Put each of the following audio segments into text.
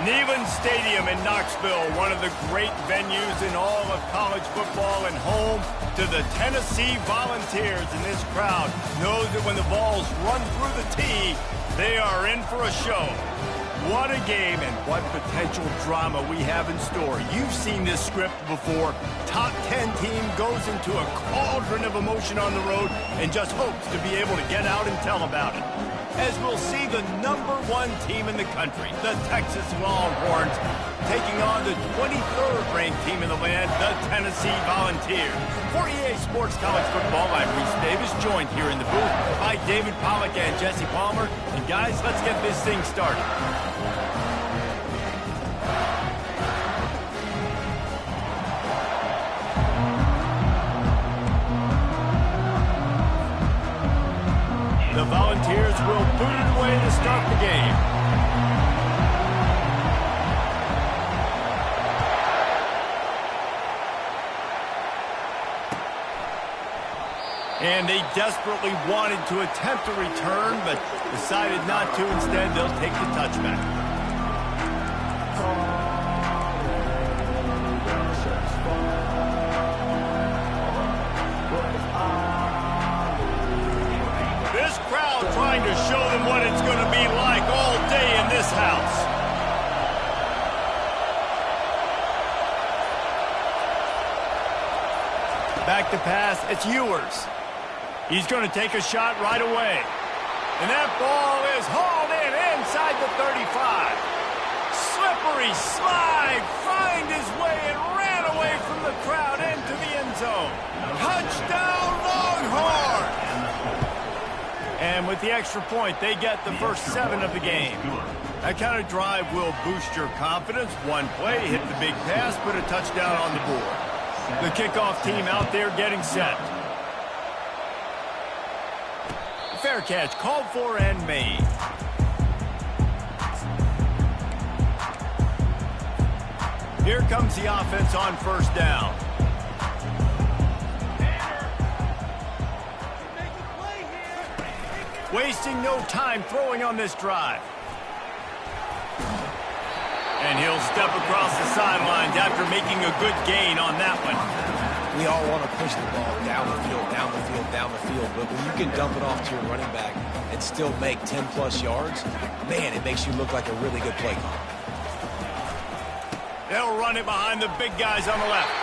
Neyland Stadium in Knoxville, one of the great venues in all of college football and home to the Tennessee Volunteers. And this crowd knows that when the balls run through the tee, they are in for a show. What a game and what potential drama we have in store. You've seen this script before. Top 10 team goes into a cauldron of emotion on the road and just hopes to be able to get out and tell about it. As we'll see the #1 team in the country, the Texas Longhorns, taking on the 23rd ranked team in the land, the Tennessee Volunteers. For EA Sports College Football, I'm Reese Davis, joined here in the booth by David Pollack and Jesse Palmer. And guys, let's get this thing started. The Volunteers will boot it away to start the game. And they desperately wanted to attempt a return, but decided not to. Instead, they'll take the touchback. Trying to show them what it's going to be like all day in this house. Back to pass, it's Ewers. He's going to take a shot right away. And that ball is hauled in inside the 35. Slippery slide, find his way and ran away from the crowd into the end zone. Touchdown Longhorns! And with the extra point, they get the first 7 of the game. That kind of drive will boost your confidence. One play, hit the big pass, put a touchdown on the board. The kickoff team out there getting set. Fair catch called for and made. Here comes the offense on first down. Wasting no time throwing on this drive. And he'll step across the sidelines after making a good gain on that one. We all want to push the ball down the field, down the field, down the field. But when you can dump it off to your running back and still make 10-plus yards, man, it makes you look like a really good play caller. They'll run it behind the big guys on the left.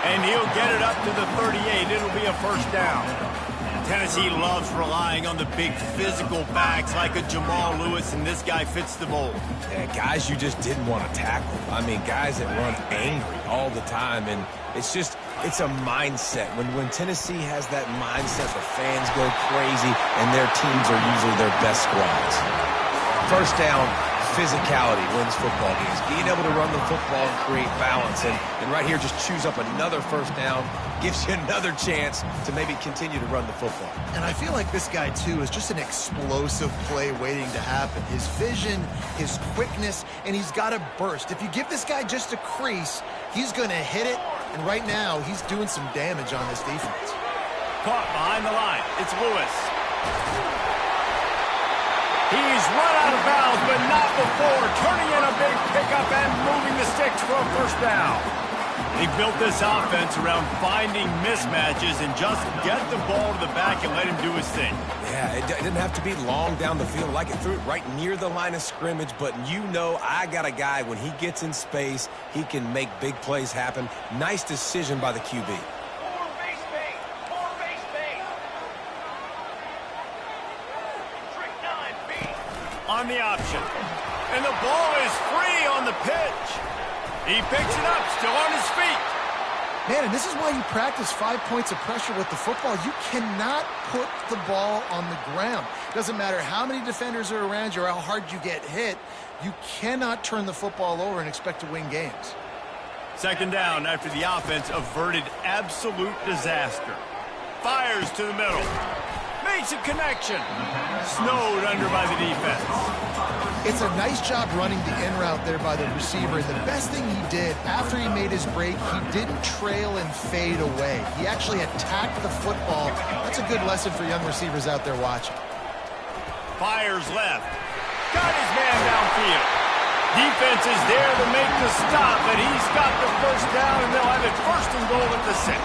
And he'll get it up to the 38. It'll be a first down. Tennessee loves relying on the big physical backs like a Jamal Lewis, and this guy fits the mold. Yeah, guys you just didn't want to tackle. I mean, guys that run angry all the time, and it's a mindset. When Tennessee has that mindset, the fans go crazy, and their teams are usually their best squads. First down, physicality wins football games. Being able to run the football and create balance, and right here just choose up another first down, gives you another chance to maybe continue to run the football. And I feel like this guy, too, is just an explosive play waiting to happen. His vision, his quickness, and he's got a burst. If you give this guy just a crease, he's going to hit it, and right now he's doing some damage on this defense. Caught behind the line. It's Lewis. He's run out of bounds, but not before. Turning in a big pickup and moving the sticks for a first down. He built this offense around finding mismatches and just get the ball to the back and let him do his thing. Yeah, it didn't have to be long down the field. Like it threw it right near the line of scrimmage, but you know I got a guy, when he gets in space, he can make big plays happen. Nice decision by the QB. On the option. And the ball is free on the pitch. He picks it up, still on his feet. Man, and this is why you practice 5 points of pressure with the football. You cannot put the ball on the ground. Doesn't matter how many defenders are around you or how hard you get hit. You cannot turn the football over and expect to win games. Second down after the offense averted absolute disaster. Fires to the middle. Makes a connection. Snowed under by the defense. It's a nice job running the in route there by the receiver. The best thing he did after he made his break, he didn't trail and fade away. He actually attacked the football. That's a good lesson for young receivers out there watching. Fires left. Got his man downfield. Defense is there to make the stop, and he's got the first down, and they'll have it first and goal at the 6.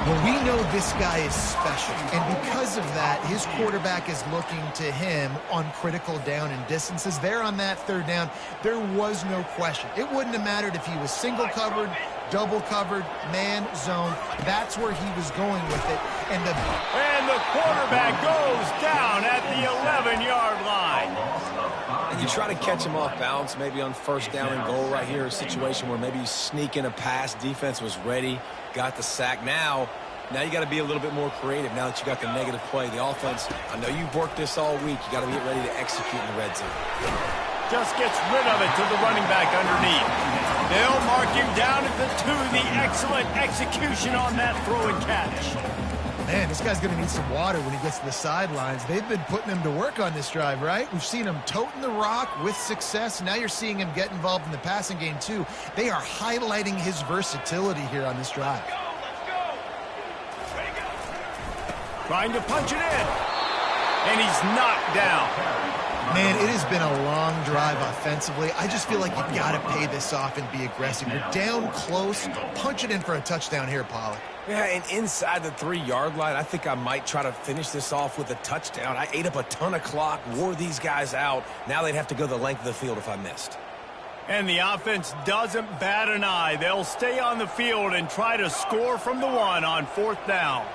Well, we know this guy is special, and because of that, his quarterback is looking to him on critical down and distances. There on that third down, there was no question. It wouldn't have mattered if he was single covered, double covered, man, zone. That's where he was going with it. And the quarterback goes down at the 11-yard line. And you try to catch him off balance, maybe on first down and goal right here, a situation where maybe you sneak in a pass, defense was ready, got the sack. Now you got to be a little bit more creative now that you got the negative play. The offense, I know you've worked this all week. You got to get ready to execute in the red zone. Just gets rid of it to the running back underneath. They'll mark him down at the 2. The excellent execution on that throw and catch. Man, this guy's going to need some water when he gets to the sidelines. They've been putting him to work on this drive, right? We've seen him toting the rock with success. Now you're seeing him get involved in the passing game, too. They are highlighting his versatility here on this drive. Trying to punch it in. And he's knocked down. Man, it has been a long drive offensively. I just feel like you got to pay this off and be aggressive. You're down close. Punch it in for a touchdown here, Pollard. Yeah, and inside the 3-yard line, I think I might try to finish this off with a touchdown. I ate up a ton of clock, wore these guys out. Now they'd have to go the length of the field if I missed. And the offense doesn't bat an eye. They'll stay on the field and try to score from the 1 on 4th down.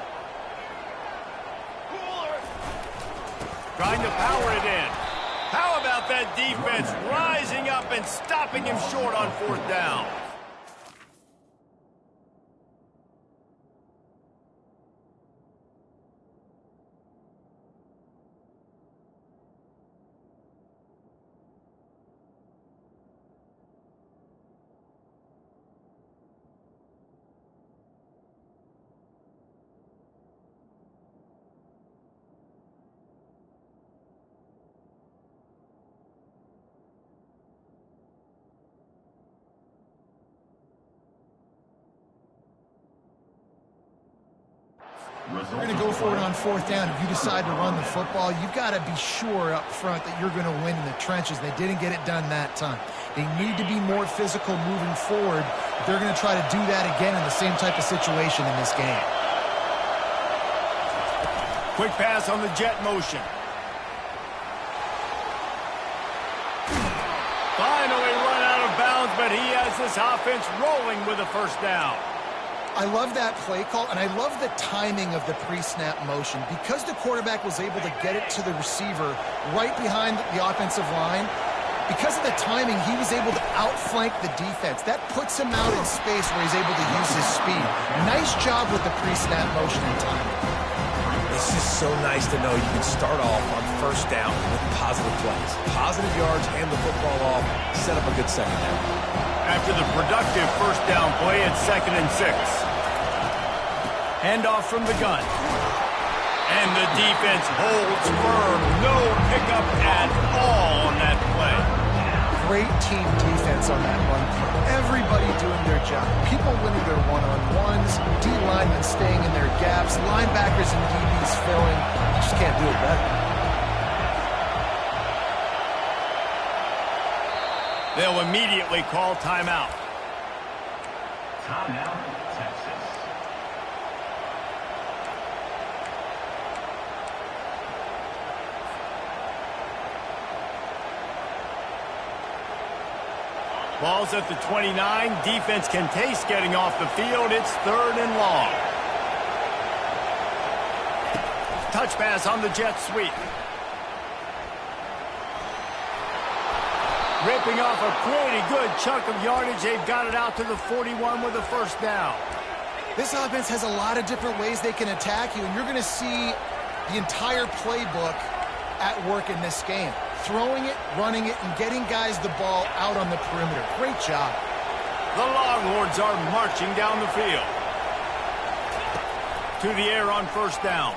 Trying to power it in. How about that defense rising up and stopping him short on 4th down? You're going to go for it on 4th down. If you decide to run the football, you've got to be sure up front that you're going to win in the trenches. They didn't get it done that time. They need to be more physical moving forward. They're going to try to do that again in the same type of situation in this game. Quick pass on the jet motion. Finally run out of bounds, but he has this offense rolling with a first down. I love that play call, and I love the timing of the pre-snap motion. Because the quarterback was able to get it to the receiver right behind the offensive line, because of the timing, he was able to outflank the defense. That puts him out in space where he's able to use his speed. Nice job with the pre-snap motion and timing. It's just so nice to know you can start off on first down with positive plays. Positive yards, hand the football off, set up a good second down. After the productive first down play at 2nd and 6. Handoff from the gun. And the defense holds firm. No pickup at all on that play. Great team defense on that one. Everybody doing their job. People winning their one-on-ones, D-linemen staying in their gaps, linebackers and DBs filling. You just can't do it better. They'll immediately call timeout. Timeout, Texas. Ball's at the 29. Defense can taste getting off the field. It's 3rd and long. Touch pass on the jet sweep. Ripping off a pretty good chunk of yardage. They've got it out to the 41 with a first down. This offense has a lot of different ways they can attack you, and you're going to see the entire playbook at work in this game. Throwing it, running it, and getting guys the ball out on the perimeter. Great job. The Longhorns are marching down the field. To the air on first down.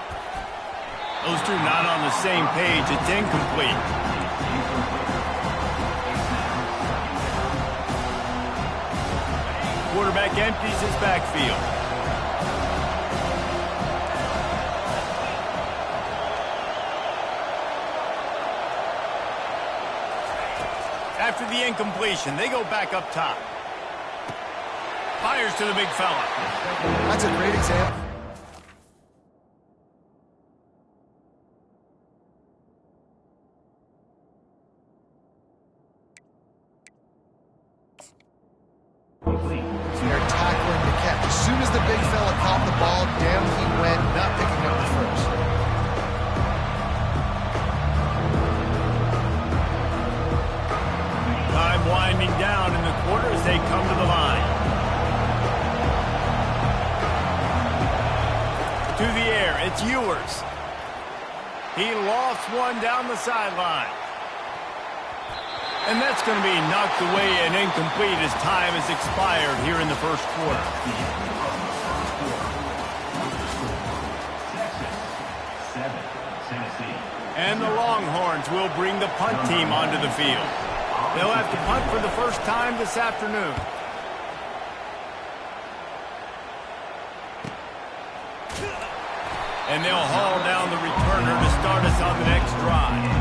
Those two not on the same page. It's incomplete. Quarterback empties his backfield. after the incompletion. They go back up top. Fires to the big fella. That's a great example. They're tackling the catch. As soon as the big fella caught the ball, down he went, not picking up the first. Time winding down in the quarter as they come to the line. To the air, it's Ewers. He lost one down the sideline. And that's going to be knocked away and incomplete as time has expired here in the first quarter. And the Longhorns will bring the punt team onto the field. They'll have to punt for the first time this afternoon. And they'll haul down the returner to start us on the next drive.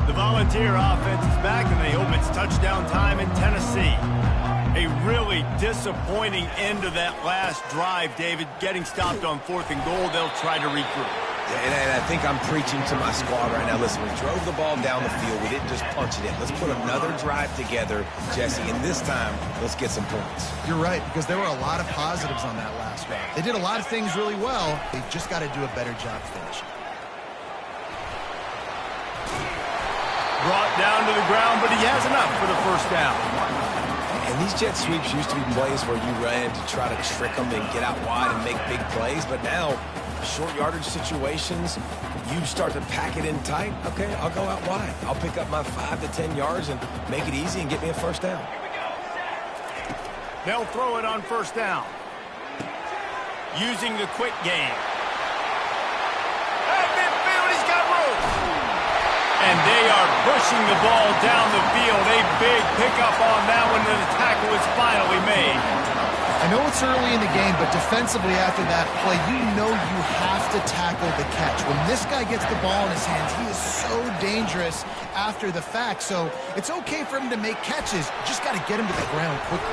The Volunteer offense is back, and they hope it's touchdown time in Tennessee. A really disappointing end to that last drive, David. Getting stopped on 4th and goal, they'll try to regroup. And I think I'm preaching to my squad right now. Listen, we drove the ball down the field. We didn't just punch it in. Let's put another drive together, Jesse, and this time, let's get some points. You're right, because there were a lot of positives on that last drive. They did a lot of things really well. They've just got to do a better job finishing. Brought down to the ground, but he has enough for the first down. And these jet sweeps used to be plays where you ran to try to trick them and get out wide and make big plays, but now short yardage situations, you start to pack it in tight. Okay, I'll go out wide. I'll pick up my 5 to 10 yards and make it easy and get me a first down. They'll throw it on first down. Using the quick game. At midfield, he's got room. And they are pushing the ball down the field. A big pickup on that one, and the tackle is finally made. I know it's early in the game, but defensively after that play, you know you have to tackle the catch. When this guy gets the ball in his hands, he is so dangerous after the fact. So it's okay for him to make catches. Just got to get him to the ground quickly.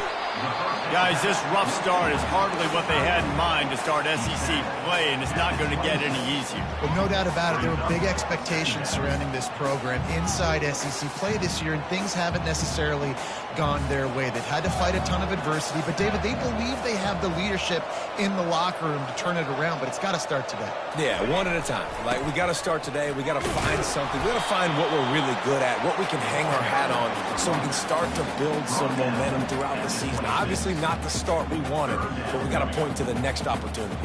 Guys, this rough start is hardly what they had in mind to start SEC play, and it's not going to get any easier. Well, no doubt about it, there were big expectations surrounding this program inside SEC play this year, and things haven't necessarily gone their way. They've had to fight a ton of adversity, but David, they believe they have the leadership in the locker room to turn it around, but it's got to start today. Yeah, one at a time. Like, we got to start today. We got to find something. We got to find what we're really good at, what we can hang our hat on, so we can start to build some momentum throughout the season. Obviously not the start we wanted, but we got to point to the next opportunity.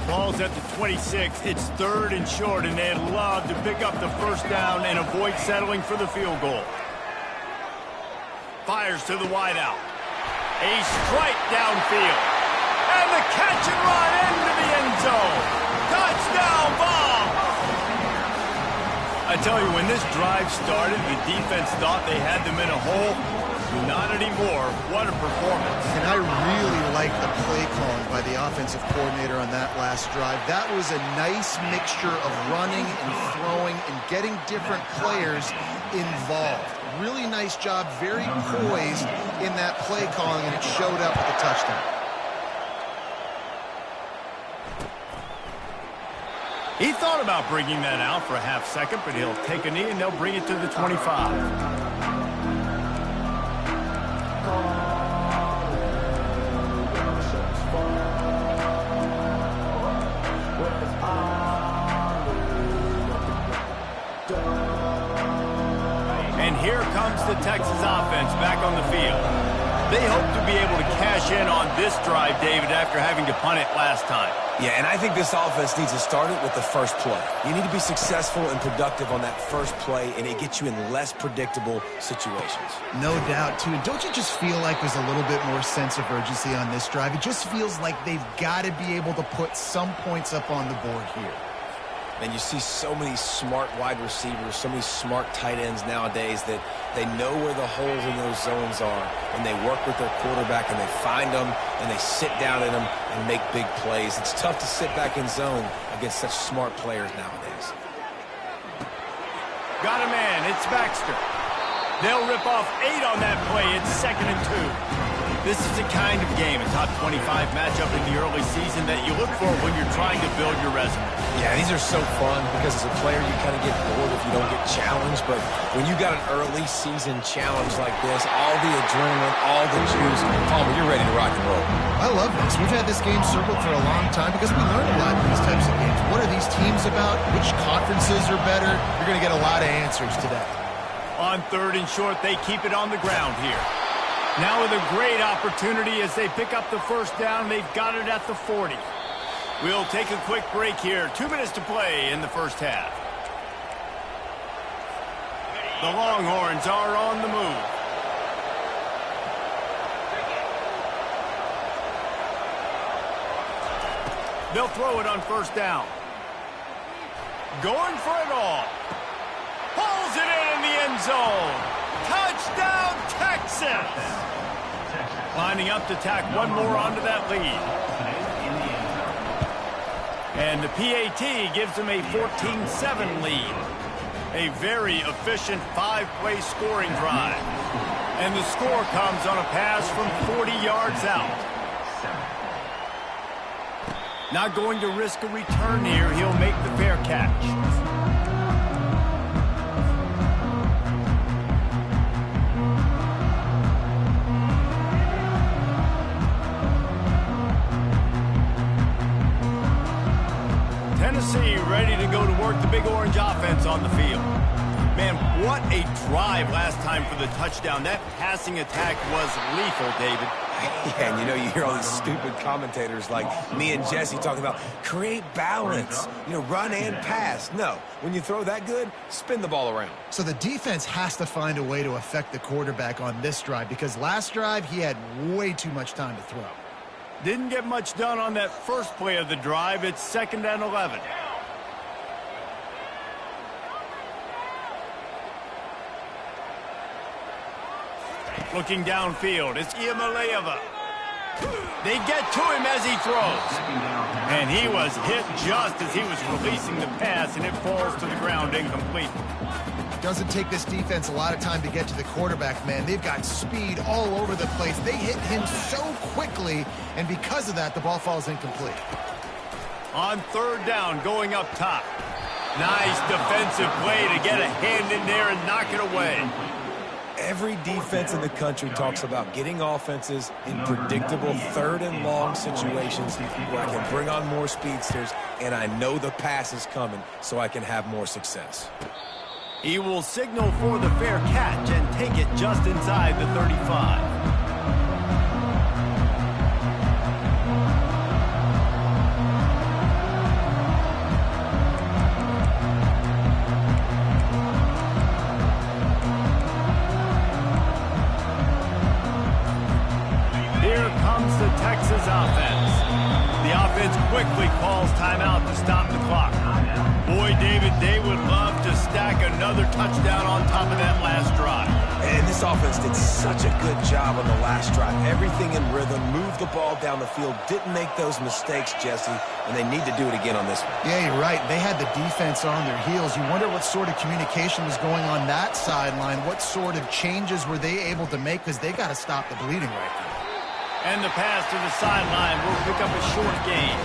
Ball's at the 26. It's 3rd and short, and they'd love to pick up the first down and avoid settling for the field goal. Fires to the wideout. A strike downfield. And the catch and run into the end zone. Touchdown ball! I tell you, when this drive started, the defense thought they had them in a hole. Not anymore. What a performance. And I really like the play calling by the offensive coordinator on that last drive. That was a nice mixture of running and throwing and getting different players involved. Really nice job, very poised in that play calling, and it showed up with the touchdown. He thought about bringing that out for a half second, but he'll take a knee and they'll bring it to the 25. And here comes the Texas offense back on the field. They hope to be able to cash in on this drive, David, after having to punt it last time. Yeah, and I think this offense needs to start it with the first play. You need to be successful and productive on that first play, and it gets you in less predictable situations. No doubt, too. Don't you just feel like there's a little bit more sense of urgency on this drive? It just feels like they've got to be able to put some points up on the board here. And you see so many smart wide receivers, so many smart tight ends nowadays that they know where the holes in those zones are, and they work with their quarterback, and they find them, and they sit down in them and make big plays. It's tough to sit back in zone against such smart players nowadays. Got a man. It's Baxter. They'll rip off 8 on that play. It's 2nd and 2. This is the kind of game, a top 25 matchup in the early season that you look for when you're trying to build your resume. Yeah, these are so fun because as a player you kind of get bored if you don't get challenged, but when you got an early season challenge like this, all the adrenaline, all the juice, Palmer, you're ready to rock and roll. I love this. We've had this game circled for a long time because we learn a lot in these types of games. What are these teams about? Which conferences are better? You're going to get a lot of answers today. On 3rd and short, they keep it on the ground here. Now with a great opportunity as they pick up the first down. They've got it at the 40. We'll take a quick break here. 2 minutes to play in the first half. The Longhorns are on the move. They'll throw it on first down. Going for it all. Pulls it in the end zone. Touchdown, Texas! Lining up to tack one more onto that lead. And the PAT gives them a 14-7 lead. A very efficient 5-play scoring drive. And the score comes on a pass from 40 yards out. Not going to risk a return here. He'll make the fair catch. Tennessee ready to go to work the Big Orange offense on the field. Man, what a drive last time for the touchdown. That passing attack was lethal, David. Yeah, and you know, you hear all these stupid commentators like me and Jesse talking about create balance, you know, run and pass. No, when you throw that good, spin the ball around. So the defense has to find a way to affect the quarterback on this drive because last drive he had way too much time to throw. Didn't get much done on that first play of the drive. It's 2nd and 11. Looking downfield, it's Iamaleava. They get to him as he throws. And he was hit just as he was releasing the pass, and it falls to the ground incomplete. Doesn't take this defense a lot of time to get to the quarterback, man. They've got speed all over the place. They hit him so quickly, and because of that, the ball falls incomplete. On 3rd down, going up top. Nice defensive play to get a hand in there and knock it away. Every defense in the country talks about getting offenses in predictable 3rd and long situations where I can bring on more speedsters, and I know the pass is coming, so I can have more success. He will signal for the fair catch and take it just inside the 35. Here comes the Texas offense. The offense quickly calls timeout to stop the clock. Boy, David, they would love to stack another touchdown on top of that last drive. And this offense did such a good job on the last drive. Everything in rhythm, moved the ball down the field, didn't make those mistakes, Jesse, and they need to do it again on this one. Yeah, you're right. They had the defense on their heels. You wonder what sort of communication was going on that sideline. What sort of changes were they able to make because they got to stop the bleeding right now. And the pass to the sideline will pick up a short gain.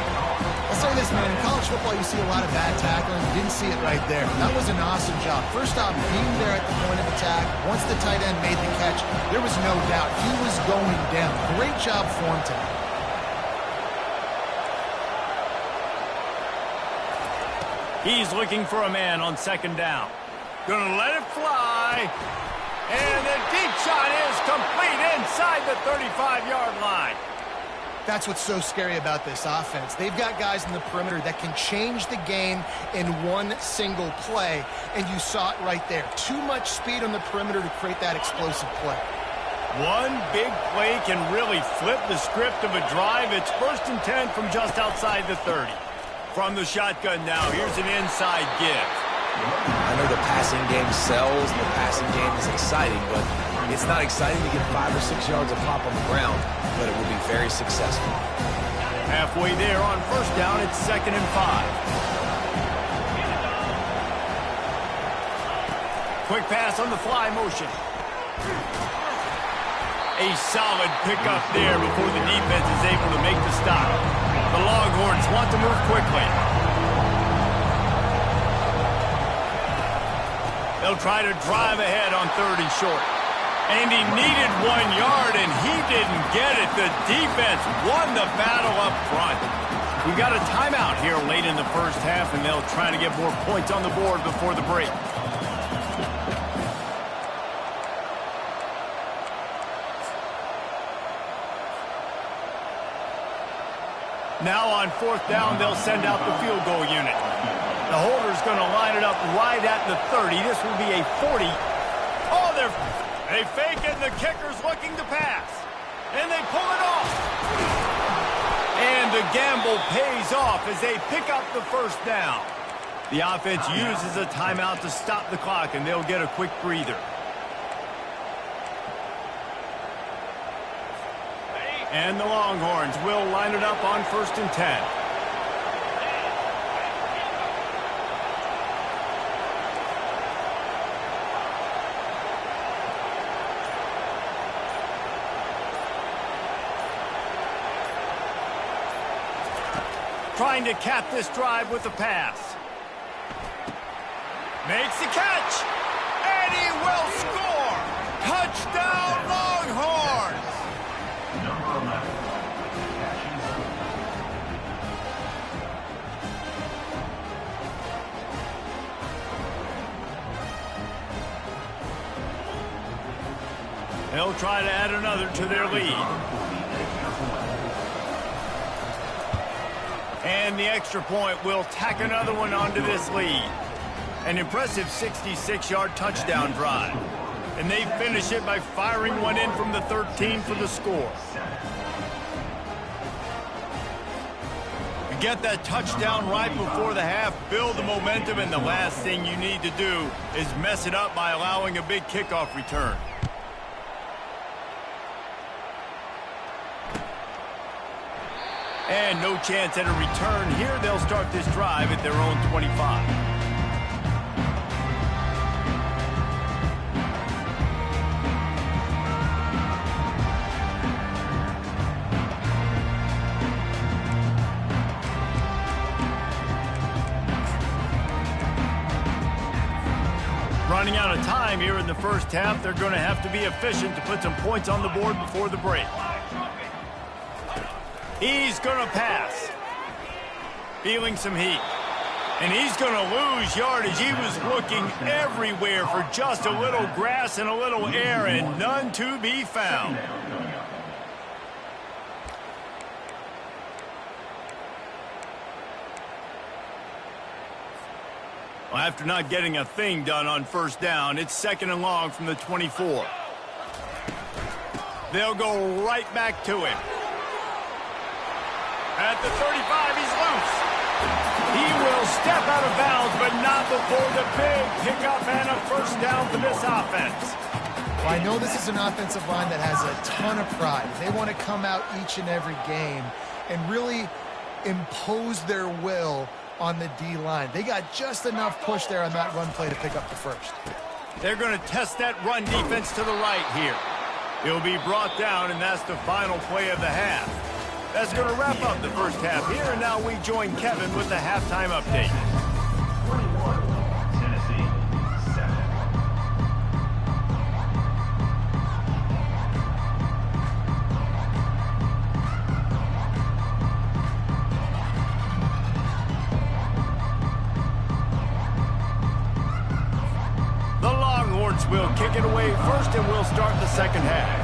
I'll say this, man. In college football, you see a lot of bad tackling. You didn't see it right there. That was an awesome job. First off, being there at the point of attack. Once the tight end made the catch, there was no doubt he was going down. Great job for him today. He's looking for a man on 2nd down. Gonna let it fly. And the deep shot is complete inside the 35-yard line. That's what's so scary about this offense. They've got guys in the perimeter that can change the game in one single play, and you saw it right there. Too much speed on the perimeter to create that explosive play. One big play can really flip the script of a drive. It's 1st and 10 from just outside the 30. From the shotgun now, here's an inside give. I know the passing game sells and the passing game is exciting, but it's not exciting to get 5 or 6 yards of pop on the ground, but it will be very successful. Halfway there on first down, it's 2nd and 5. Quick pass on the fly motion. A solid pickup there before the defense is able to make the stop. The Longhorns want to move quickly. They'll try to drive ahead on 3rd and short. And he needed 1 yard, and he didn't get it. The defense won the battle up front. We got a timeout here late in the first half, and they'll try to get more points on the board before the break. Now on 4th down, they'll send out the field goal unit. The holder's going to line it up right at the 30. This will be a 40. Oh, they fake it, and the kicker's looking to pass. And they pull it off. And the gamble pays off as they pick up the first down. The offense uses a timeout to stop the clock, and they'll get a quick breather. And the Longhorns will line it up on 1st and 10. Trying to cap this drive with a pass. Makes the catch. And he will score. Touchdown, Longhorns. They'll try to add another to their lead. And the extra point will tack another one onto this lead. An impressive 66-yard touchdown drive. And they finish it by firing one in from the 13 for the score. You get that touchdown right before the half, build the momentum, and the last thing you need to do is mess it up by allowing a big kickoff return. And no chance at a return here. They'll start this drive at their own 25. Running out of time here in the first half. They're going to have to be efficient to put some points on the board before the break. He's going to pass. Feeling some heat. And he's going to lose yardage. He was looking everywhere for just a little grass and a little air, and none to be found. Well, after not getting a thing done on first down, it's 2nd and long from the 24. They'll go right back to him. At the 35, he's loose. He will step out of bounds, but not before the big pickup and a first down for this offense. Well, I know this is an offensive line that has a ton of pride. They want to come out each and every game and really impose their will on the D-line. They got just enough push there on that run play to pick up the first. They're going to test that run defense to the right here. He'll be brought down, and that's the final play of the half. That's going to wrap up the first half here, and now we join Kevin with the halftime update. 21, Tennessee, 7. The Longhorns will kick it away first, and we'll start the second half.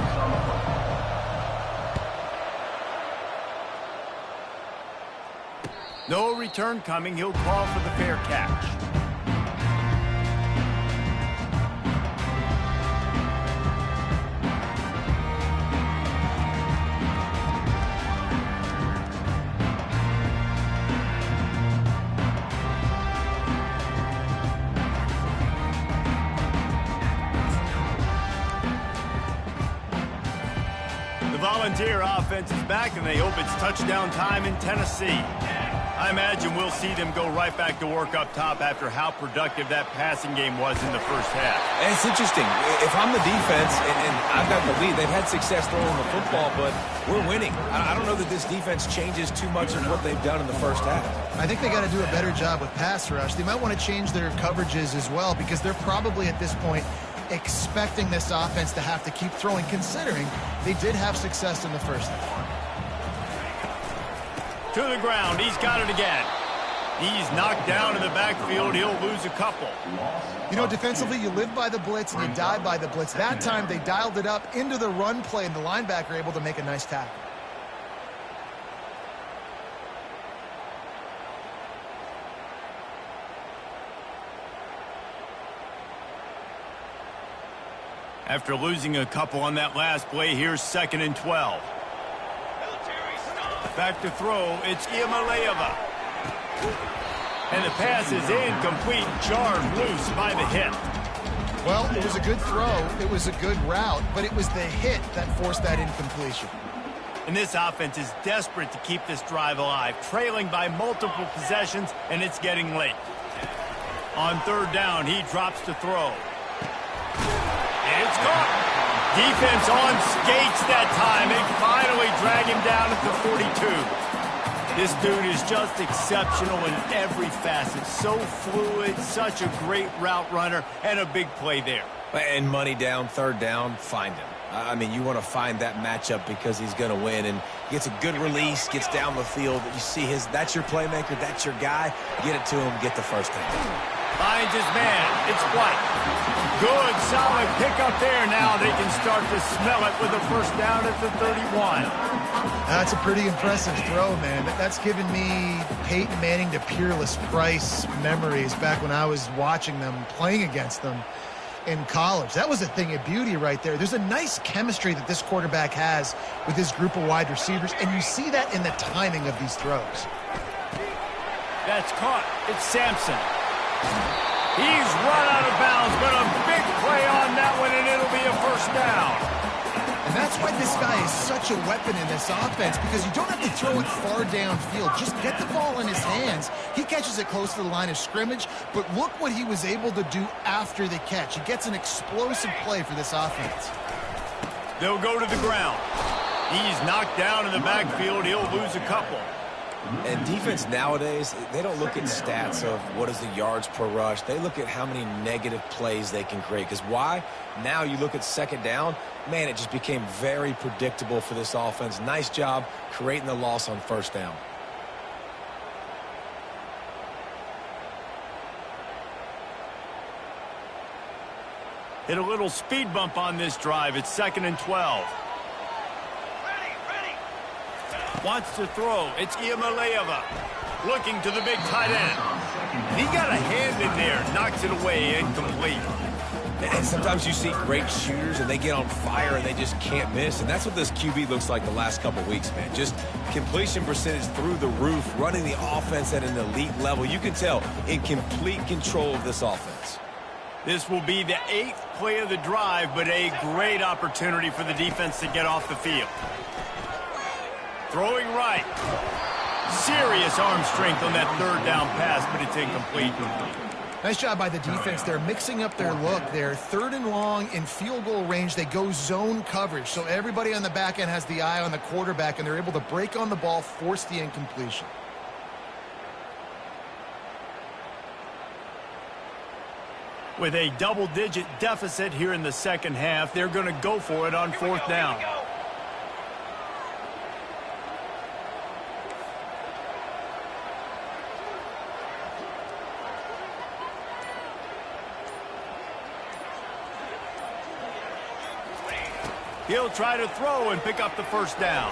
No return coming. He'll call for the fair catch. Volunteer offense is back, and they hope it's touchdown time in Tennessee. I imagine we'll see them go right back to work up top after how productive that passing game was in the first half. And it's interesting. If I'm the defense and I've got the lead, they've had success throwing the football, but we're winning. I don't know that this defense changes too much of what they've done in the first half. I think they got to do a better job with pass rush. They might want to change their coverages as well, because they're probably at this point expecting this offense to have to keep throwing, considering they did have success in the first half. To the ground. He's got it again. He's knocked down in the backfield. He'll lose a couple. You know, defensively, you live by the blitz and you die by the blitz. That time, they dialed it up into the run play, and the linebacker able to make a nice tackle. After losing a couple on that last play, here's 2nd and 12. Back to throw, it's Iamaleava. And the pass is incomplete, jarred loose by the hit. Well, it was a good throw, it was a good route, but it was the hit that forced that incompletion. And this offense is desperate to keep this drive alive, trailing by multiple possessions, and it's getting late. On 3rd down, he drops to throw. And it's caught. Defense on skates that time. They finally drag him down at the 42. This dude is just exceptional in every facet. So fluid, such a great route runner, and a big play there. And money down, 3rd down, find him. I mean, you want to find that matchup because he's going to win, and gets a good release, gets down the field. You see that's your playmaker, that's your guy. Get it to him, get the first down. Finds his man. It's White. Good, solid pickup there. Now they can start to smell it with a first down at the 31. That's a pretty impressive throw, man. That's given me Peyton Manning to Peerless Price memories back when I was watching them, playing against them in college. That was a thing of beauty right there. There's a nice chemistry that this quarterback has with his group of wide receivers, and you see that in the timing of these throws. That's caught. It's Sampson. He's run out of bounds, but a big play on that one, and it'll be a first down. And that's why this guy is such a weapon in this offense, because you don't have to throw it far downfield. Just get the ball in his hands. He catches it close to the line of scrimmage, but look what he was able to do after the catch. He gets an explosive play for this offense. They'll go to the ground. He's knocked down in the backfield. He'll lose a couple. And defense nowadays, they don't look at stats of what is the yards per rush. They look at how many negative plays they can create. Because why? Now you look at 2nd down, man, it just became very predictable for this offense. Nice job creating the loss on 1st down. Hit a little speed bump on this drive. It's 2nd and 12. Wants to throw. It's Iamaleava. Looking to the big tight end. He got a hand in there. Knocks it away. Incomplete. And sometimes you see great shooters and they get on fire and they just can't miss. And that's what this QB looks like the last couple weeks, man. Just completion percentage through the roof, running the offense at an elite level. You can tell in complete control of this offense. This will be the 8th play of the drive, but a great opportunity for the defense to get off the field. Throwing right. Serious arm strength on that 3rd down pass, but it's incomplete. Nice job by the defense. They're mixing up their look. They're 3rd and long in field goal range. They go zone coverage, so everybody on the back end has the eye on the quarterback, and they're able to break on the ball, force the incompletion. With a double-digit deficit here in the 2nd half, they're going to go for it on 4th down. He'll try to throw and pick up the first down.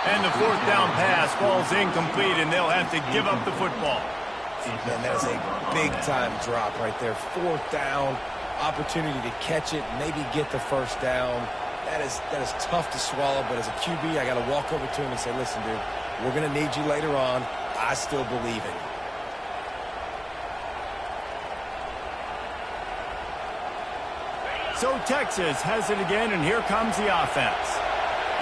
And the 4th down pass falls incomplete, and they'll have to give up the football. Man, that is a big-time drop right there. 4th down, opportunity to catch it, maybe get the first down. That is tough to swallow, but as a QB, I got to walk over to him and say, listen, dude, we're going to need you later on. I still believe in you. So Texas has it again, and here comes the offense.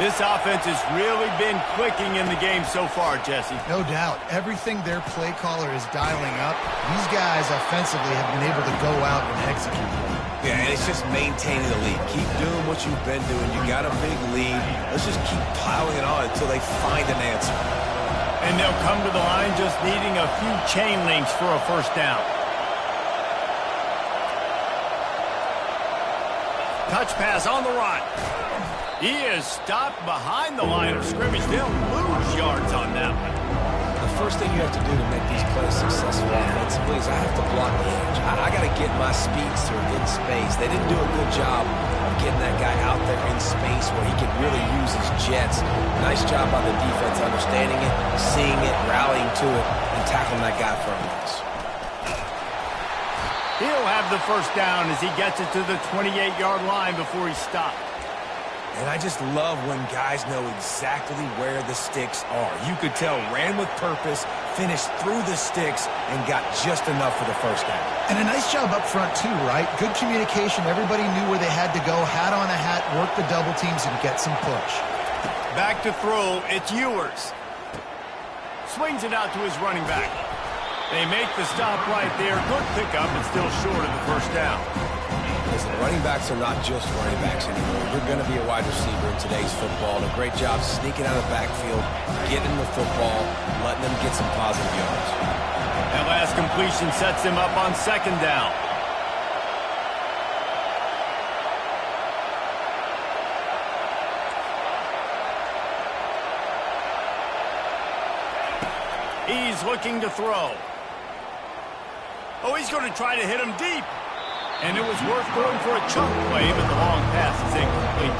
This offense has really been clicking in the game so far, Jesse. No doubt. Everything their play caller is dialing up, these guys offensively have been able to go out and execute. Yeah, and it's just maintaining the lead. Keep doing what you've been doing. You got a big lead. Let's just keep piling it on until they find an answer. And they'll come to the line just needing a few chain links for a first down. Touch pass on the run. He is stopped behind the line of scrimmage. They'll lose yards on that one. The first thing you have to do to make these plays successful offensively is I have to block the edge. I got to get my speedster in space. They didn't do a good job of getting that guy out there in space where he could really use his jets. Nice job by the defense understanding it, seeing it, rallying to it, and tackling that guy for a loss. He'll have the first down as he gets it to the 28-yard line before he stopped. And I just love when guys know exactly where the sticks are. You could tell ran with purpose, finished through the sticks, and got just enough for the first down. And a nice job up front too, right? Good communication. Everybody knew where they had to go. Hat on a hat, work the double teams, and get some push. Back to throw. It's Ewers. Swings it out to his running back. They make the stop right there. Good pickup, but still short of the first down. Listen, running backs are not just running backs anymore. You're going to be a wide receiver in today's football. And a great job sneaking out of the backfield, getting the football, letting them get some positive yards. That last completion sets him up on second down. He's looking to throw. Oh, he's going to try to hit him deep. And it was worth going for a chunk play, but the long pass is incomplete.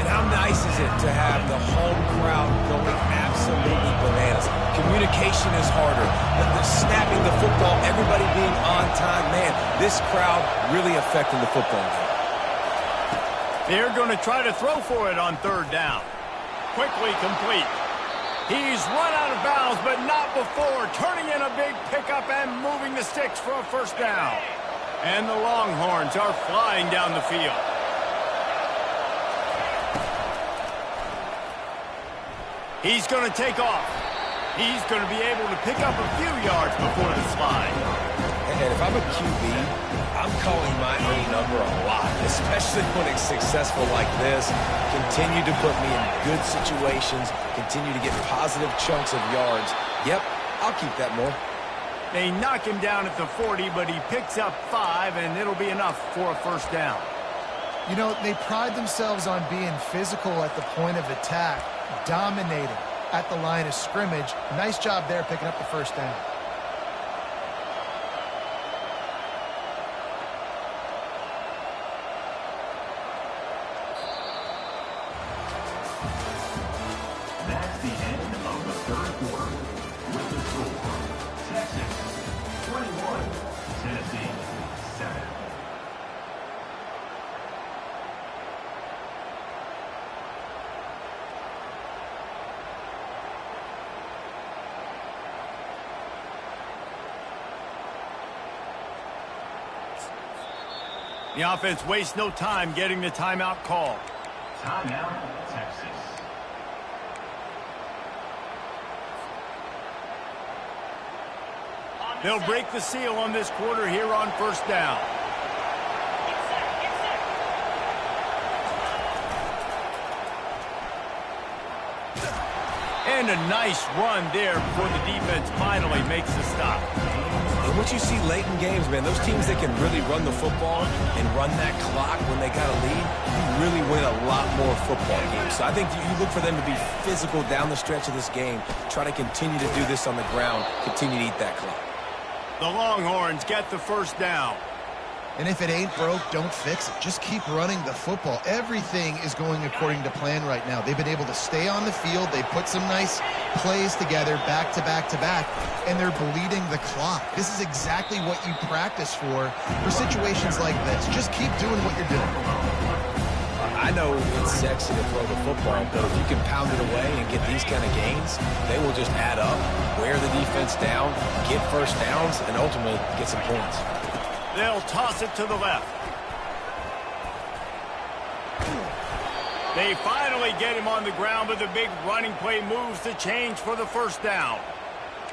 And how nice is it to have the home crowd going absolutely bananas? Communication is harder. The snapping the football, everybody being on time. Man, this crowd really affecting the football game. They're going to try to throw for it on third down. Quickly complete. He's run out of bounds, but not before. Turning in a big pickup and moving the sticks for a first down. And the Longhorns are flying down the field. He's going to take off. He's going to be able to pick up a few yards before the slide. And if I'm a QB, I'm calling my A number a lot, especially when it's successful like this. Continue to put me in good situations, continue to get positive chunks of yards. Yep, I'll keep that more. They knock him down at the 40, but he picks up 5, and it'll be enough for a first down. You know, they pride themselves on being physical at the point of attack, dominating at the line of scrimmage. Nice job there picking up the first down. That's the end of the third quarter. With the score, Texas 21, Tennessee 7. The offense wastes no time getting the timeout call. Timeout, Texas. They'll break the seal on this quarter here on first down. And a nice run there before the defense finally makes the stop. And what you see late in games, man, those teams that can really run the football and run that clock when they got a lead, you really win a lot more football games. So I think you look for them to be physical down the stretch of this game, try to continue to do this on the ground, continue to eat that clock. The Longhorns get the first down. And if it ain't broke, don't fix it. Just keep running the football. Everything is going according to plan right now. They've been able to stay on the field. They put some nice plays together back to back to back, and they're bleeding the clock. This is exactly what you practice for situations like this. Just keep doing what you're doing. I know it's sexy to throw the football, but if you can pound it away and get these kind of gains, they will just add up, wear the defense down, get first downs, and ultimately get some points. They'll toss it to the left. They finally get him on the ground, but the big running play moves the change for the first down.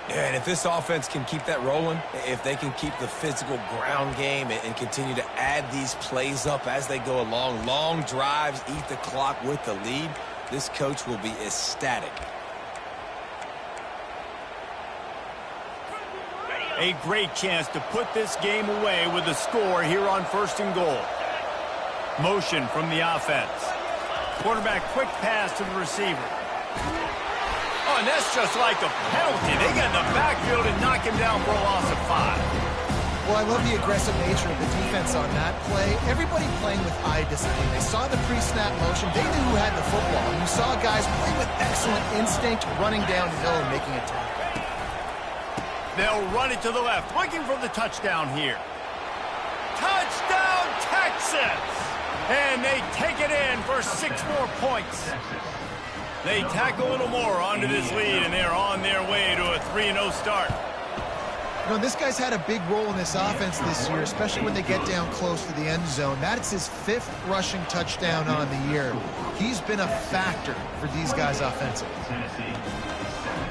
Yeah, and if this offense can keep that rolling, if they can keep the physical ground game and continue to add these plays up as they go along, long drives, eat the clock with the lead, this coach will be ecstatic. A great chance to put this game away with a score here on 1st and goal. Motion from the offense. Quarterback quick pass to the receiver. Oh, and that's just like a penalty. They get in the backfield and knock him down for a loss of 5. Well, I love the aggressive nature of the defense on that play. Everybody playing with eye discipline. They saw the pre-snap motion. They knew who had the football. And you saw guys play with excellent instinct, running downhill and making a tackle. They'll run it to the left, looking for the touchdown here. Touchdown, Texans! And they take it in for 6 more points. They tack a little more onto this lead, and they're on their way to a 3-0 start. You know, this guy's had a big role in this offense this year, especially when they get down close to the end zone. That's his 5th rushing touchdown on the year. He's been a factor for these guys offensively.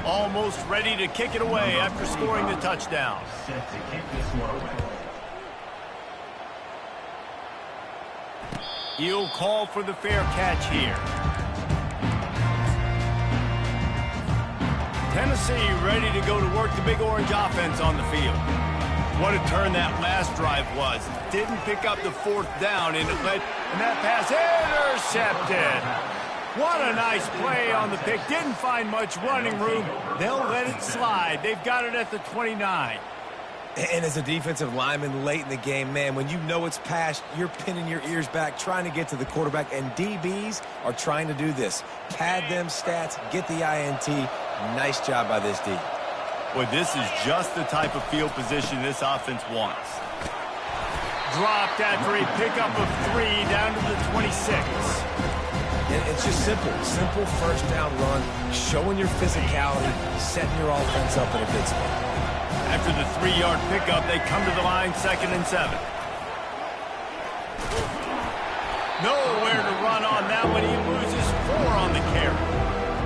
Almost ready to kick it away after scoring the touchdown. Set to kick this one away. He'll call for the fair catch here. Tennessee ready to go to work the Big Orange offense on the field. What a turn that last drive was. Didn't pick up the 4th down, and that pass intercepted. What a nice play on the pick. Didn't find much running room. They'll let it slide. They've got it at the 29. And as a defensive lineman late in the game, man, when you know it's past, you're pinning your ears back, trying to get to the quarterback, and DBs are trying to do this. Pad them stats, get the INT. Nice job by this D. Well, this is just the type of field position this offense wants. Dropped after a pickup of 3 down to the 26. And it's just simple 1st down run, showing your physicality, setting your offense up in a good spot. After the 3-yard pickup, they come to the line 2nd and 7. Nowhere to run on that one. He loses 4 on the carry.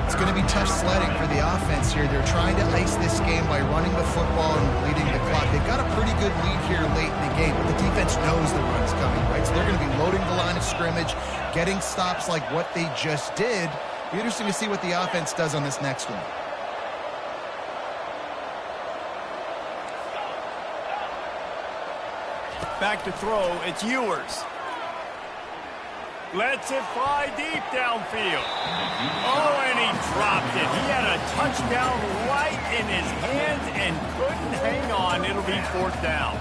It's going to be tough sledding for the offense here. They're trying to ice this game by running the football and leading the clock. They've got a pretty good lead here late in the game, but the defense knows the run's coming, right? So they're going to be loading the line of scrimmage, getting stops like what they just did. Be interesting to see what the offense does on this next one. Back to throw, it's Ewers. Lets it fly deep downfield. Oh, and he dropped it. He had a touchdown right in his hands and couldn't hang on. It'll be 4th down.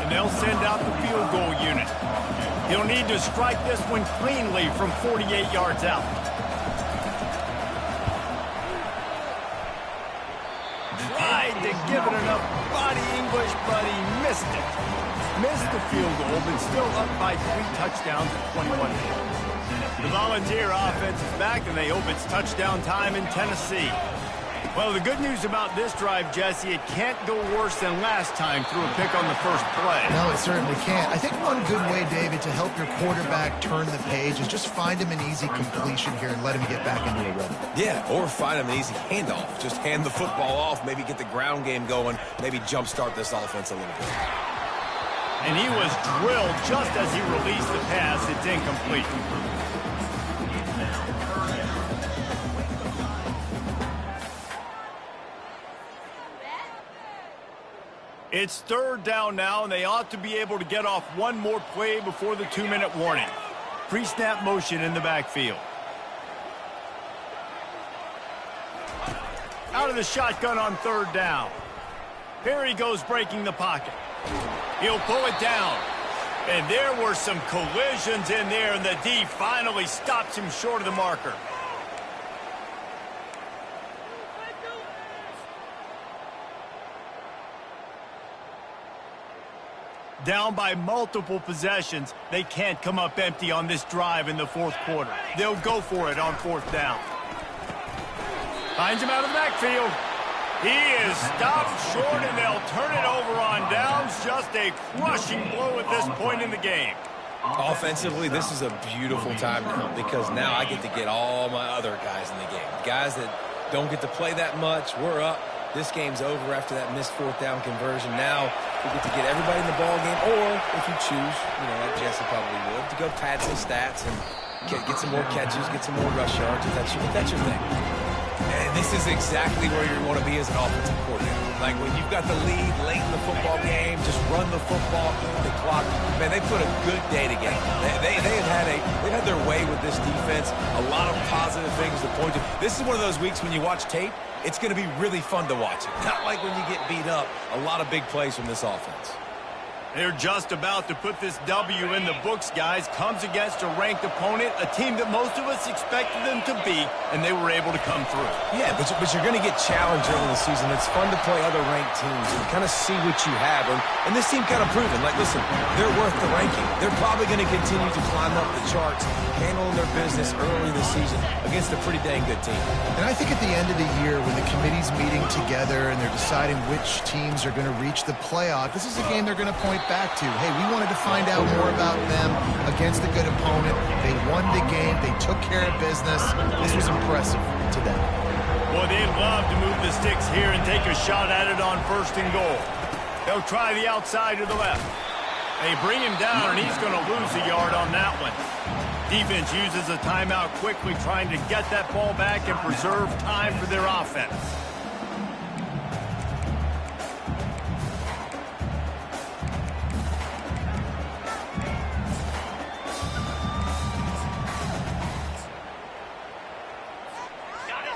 And they'll send out the field goal unit. He'll need to strike this one cleanly from 48 yards out. Tried to give it enough body English, but he missed it. Missed the field goal, but still up by 3 touchdowns at 21 points. The Volunteer offense is back, and they hope it's touchdown time in Tennessee. Well, the good news about this drive, Jesse, it can't go worse than last time through a pick on the first play. No, it certainly can't. I think one good way, David, to help your quarterback turn the page is just find him an easy completion here and let him get back into a rhythm. Yeah, or find him an easy handoff. Just hand the football off, maybe get the ground game going, maybe jumpstart this offense a little bit. And he was drilled just as he released the pass. It's incomplete. It's 3rd down now, and they ought to be able to get off one more play before the 2-minute warning. Pre-snap motion in the backfield. Out of the shotgun on 3rd down. Here he goes breaking the pocket. He'll pull it down. And there were some collisions in there, and the D finally stops him short of the marker. Down by multiple possessions, they can't come up empty on this drive in the 4th quarter. They'll go for it on 4th down. Finds him out of the backfield. He is stopped short, and they'll turn it over on downs. Just a crushing blow at this point in the game. Offensively, this is a beautiful time now because now I get to get all my other guys in the game. Guys that don't get to play that much, we're up. This game's over after that missed fourth down conversion. Now we get to get everybody in the ball game, or if you choose, like Jesse probably would, to go pad some stats and get some more catches, get some more rush yards if that's your thing. And this is exactly where you want to be as an offensive coordinator. Like when you've got the lead late in the football game, just run the football, eat the clock. Man, they put a good day together. They've had their way with this defense. A lot of positive things to point to. This is one of those weeks when you watch tape, it's going to be really fun to watch it. Not like when you get beat up. A lot of big plays from this offense. They're just about to put this W in the books, guys. Comes against a ranked opponent, a team that most of us expected them to beat, and they were able to come through. Yeah, but you're going to get challenged early in the season. It's fun to play other ranked teams and kind of see what you have. And this team kind of proven, like, listen, they're worth the ranking. They're probably going to continue to climb up the charts, handling their business early in the season against a pretty dang good team. And I think at the end of the year, when the committee's meeting together and they're deciding which teams are going to reach the playoff, this is a game they're going to point back to. Hey, we wanted to find out more about them against a good opponent. They won the game. They took care of business. This was impressive to them. Well, they'd love to move the sticks here and take a shot at it on 1st and goal. They'll try the outside to the left. They bring him down, and he's going to lose a yard on that one. Defense uses a timeout quickly, trying to get that ball back and preserve time for their offense.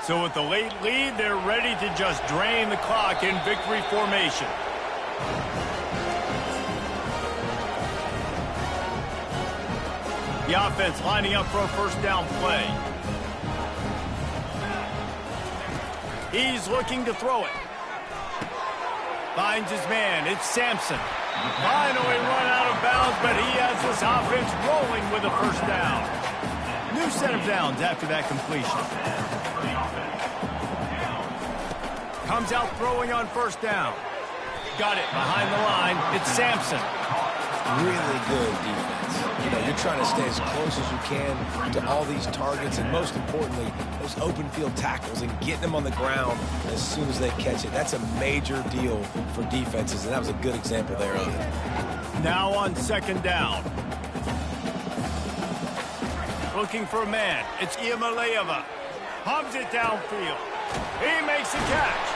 So with the late lead, they're ready to just drain the clock in victory formation. The offense lining up for a 1st down play. He's looking to throw it. Finds his man. It's Sampson. Finally run out of bounds, but he has this offense rolling with a 1st down. New set of downs after that completion. Comes out throwing on 1st down. Got it behind the line. It's Sampson. Really good defense. You're trying to stay as close as you can to all these targets, and most importantly, those open field tackles and getting them on the ground as soon as they catch it. That's a major deal for defenses, and that was a good example there of it. Now on 2nd down. Looking for a man. It's Iamaleava. Hubs it downfield. He makes the catch.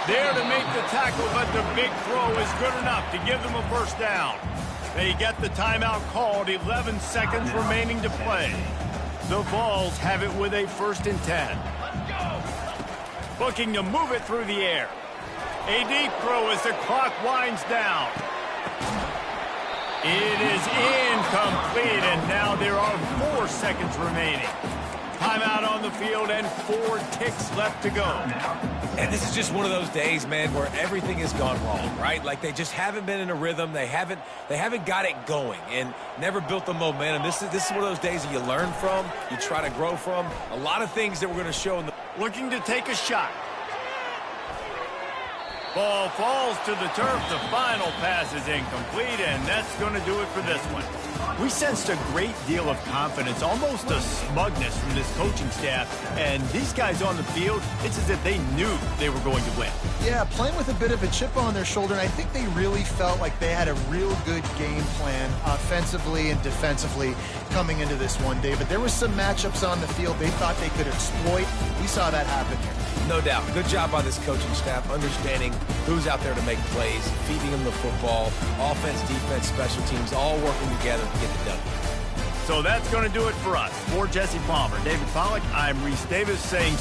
There to make the tackle, but the big throw is good enough to give them a 1st down. They get the timeout called, 11 seconds remaining to play. The Vols have it with a 1st and 10. Looking to move it through the air. A deep throw as the clock winds down. It is incomplete, and now there are 4 seconds remaining. Timeout on the field and 4 ticks left to go. And this is just one of those days, man, where everything has gone wrong, right? Like they just haven't been in a rhythm. They haven't got it going and never built the momentum. This is one of those days that you learn from, you try to grow from. A lot of things that we're going to show in the... Looking to take a shot. Ball falls to the turf. The final pass is incomplete, and that's going to do it for this one. We sensed a great deal of confidence, almost a smugness from this coaching staff. And these guys on the field, it's as if they knew they were going to win. Yeah, playing with a bit of a chip on their shoulder, and I think they really felt like they had a real good game plan offensively and defensively coming into this one, David. There were some matchups on the field they thought they could exploit. We saw that happen here. No doubt. Good job by this coaching staff, understanding who's out there to make plays, feeding them the football, offense, defense, special teams, all working together to get it done. So that's going to do it for us. For Jesse Palmer, David Pollack, I'm Reese Davis saying...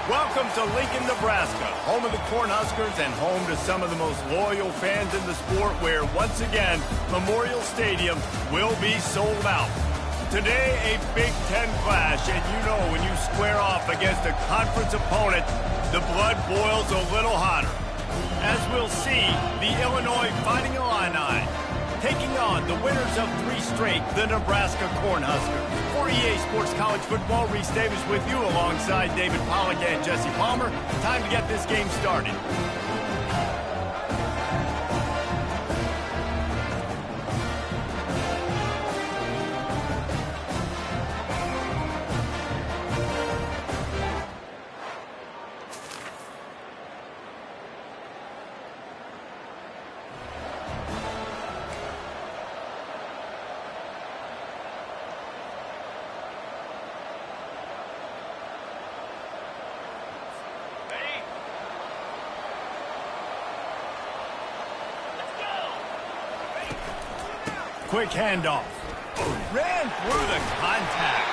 Welcome to Lincoln, Nebraska, home of the Cornhuskers and home to some of the most loyal fans in the sport where, once again, Memorial Stadium will be sold out. Today, a Big Ten clash, and you know when you square off against a conference opponent, the blood boils a little hotter. As we'll see, the Illinois Fighting Illini taking on the winners of 3 straight, the Nebraska Cornhuskers. For EA Sports College Football, Reese Davis with you alongside David Pollack and Jesse Palmer. Time to get this game started. Quick handoff. Ran through the contact.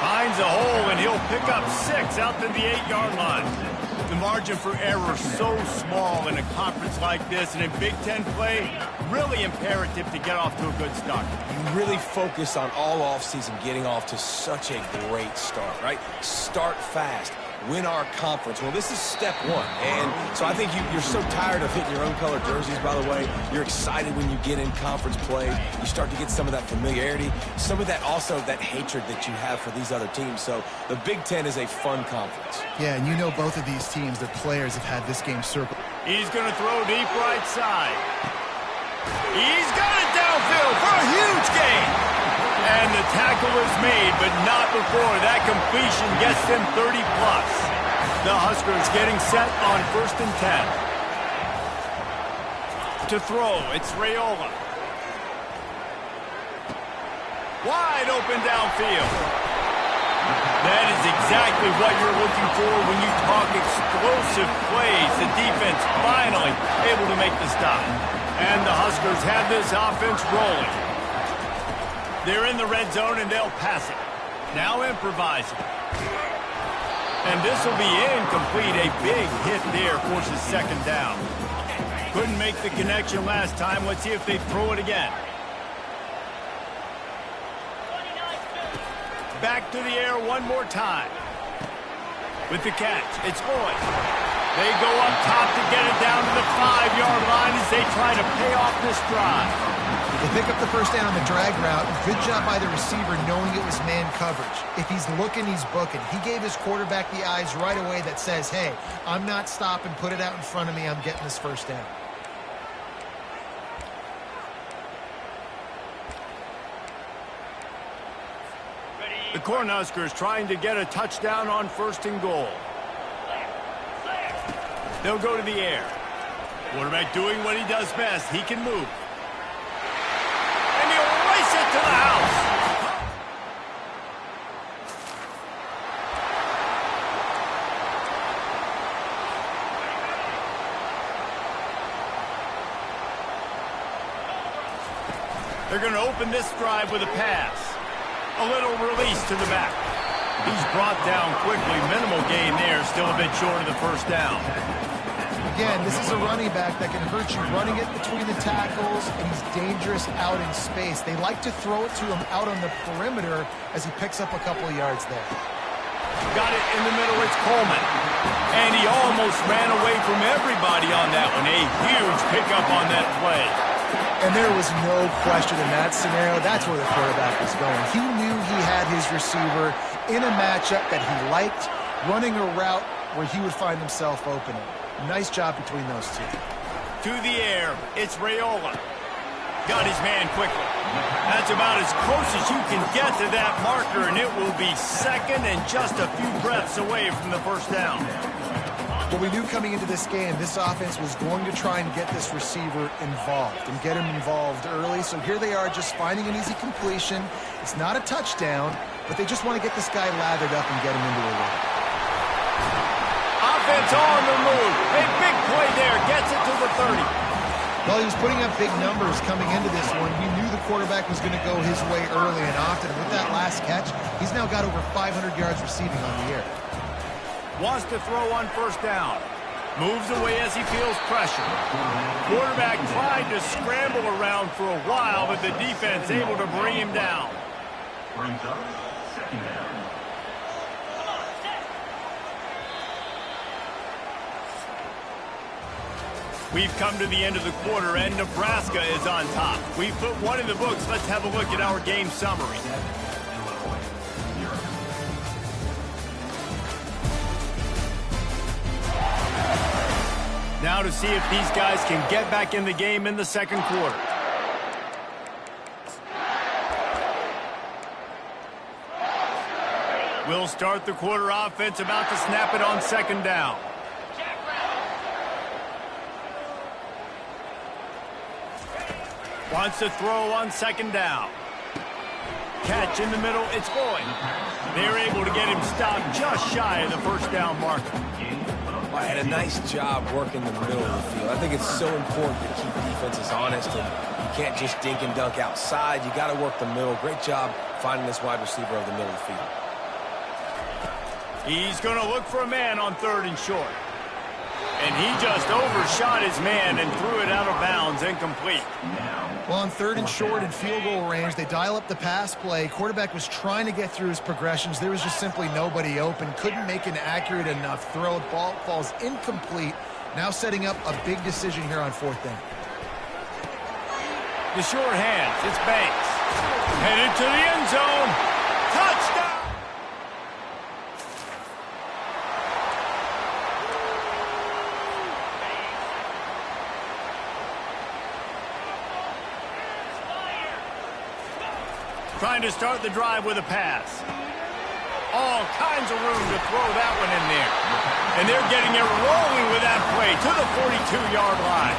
Finds a hole, and he'll pick up 6 out to the 8-yard line. The margin for error so small in a conference like this, and in Big Ten play, really imperative to get off to a good start. You really focus on all offseason getting off to such a great start, right? Start fast. Win our conference. Well, this is step 1. And so I think you're so tired of hitting your own color jerseys, by the way. You're excited when you get in conference play. You start to get some of that familiarity, some of that also that hatred that you have for these other teams. So the Big Ten is a fun conference. Yeah, and you know both of these teams, their players have had this game circled. He's going to throw deep right side. He's got it downfield for a huge gain. And the tackle is made, but not before that completion gets them 30-plus. The Huskers getting set on 1st and 10. To throw, it's Raiola. Wide open downfield. That is exactly what you're looking for when you talk explosive plays. The defense finally able to make the stop. And the Huskers have this offense rolling. They're in the red zone, and they'll pass it. Now improvising. And this will be incomplete. A big hit there forces 2nd down. Couldn't make the connection last time. Let's see if they throw it again. Back to the air one more time. With the catch, it's Boyd. They go up top to get it down to the 5-yard line as they try to pay off this drive. They pick up the first down on the drag route. Good job by the receiver knowing it was man coverage. If he's looking, he's booking. He gave his quarterback the eyes right away that says, hey, I'm not stopping, put it out in front of me, I'm getting this first down. The Cornhuskers trying to get a touchdown on 1st and goal. They'll go to the air. Quarterback doing what he does best. He can move. And he'll race it to the house. They're going to open this drive with a pass. A little release to the back. He's brought down quickly. Minimal gain there. Still a bit short of the first down. Again, this is a running back that can hurt you running it between the tackles, and he's dangerous out in space. They like to throw it to him out on the perimeter as he picks up a couple of yards there. Got it in the middle. It's Coleman. And he almost ran away from everybody on that one. A huge pickup on that play. And there was no question in that scenario. That's where the quarterback was going. He knew he had his receiver in a matchup that he liked, running a route where he would find himself opening. Nice job between those two. To the air, it's Raiola. Got his man quickly. That's about as close as you can get to that marker, and it will be 2nd and just a few breaths away from the first down. But we knew coming into this game, this offense was going to try and get this receiver involved and get him involved early. So here they are just finding an easy completion. It's not a touchdown, but they just want to get this guy lathered up and get him into a run. Offense on the move. A big play there. Gets it to the 30. Well, he was putting up big numbers coming into this one. We knew the quarterback was going to go his way early and often. And with that last catch, he's now got over 500 yards receiving on the year. Wants to throw on first down. Moves away as he feels pressure. Quarterback tried to scramble around for a while, but the defense able to bring him down. Brings up second down. We've come to the end of the quarter, and Nebraska is on top. We've put one in the books. Let's have a look at our game summary. Now to see if these guys can get back in the game in the second quarter. We'll start the quarter offense, about to snap it on second down. Wants to throw on second down. Catch in the middle, it's Boyd. They're able to get him stopped just shy of the first down marker. I had a nice job working the middle of the field. I think it's so important to keep defenses honest, and you can't just dink and dunk outside. You got to work the middle. Great job finding this wide receiver over the middle of the field. He's going to look for a man on third and short. And he just overshot his man and threw it out of bounds, incomplete. Well, on third and short in field goal range, they dial up the pass play. Quarterback was trying to get through his progressions. There was just simply nobody open. Couldn't make an accurate enough throw. Ball falls incomplete. Now setting up a big decision here on fourth down. The short hands, it's Banks. Headed to the end zone. Touchdown! Trying to start the drive with a pass. All kinds of room to throw that one in there. And they're getting it rolling with that play to the 42-yard line.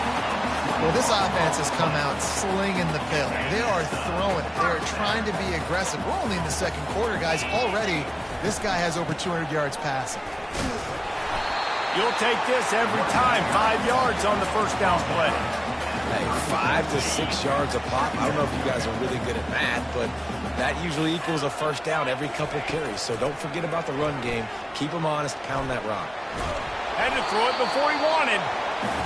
Well, this offense has come out slinging the pill. They are throwing it. They are trying to be aggressive. We're only in the second quarter, guys. Already, this guy has over 200 yards passing. You'll take this every time. 5 yards on the first down play. Hey, 5 to 6 yards a pop. I don't know if you guys are really good at math, but that usually equals a first down every couple carries. So don't forget about the run game. Keep them honest. Pound that rock. Had to throw it before he wanted.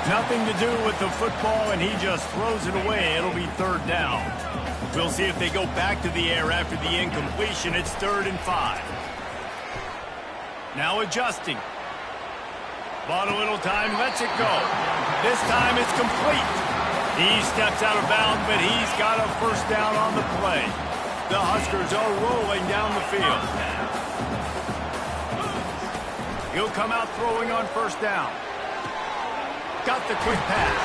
Nothing to do with the football, and he just throws it away. It'll be third down. We'll see if they go back to the air after the incompletion. It's 3rd and 5. Now adjusting. Bought a little time, lets it go. This time it's complete. He steps out of bounds, but he's got a first down on the play. The Huskers are rolling down the field. He'll come out throwing on first down. Got the quick pass.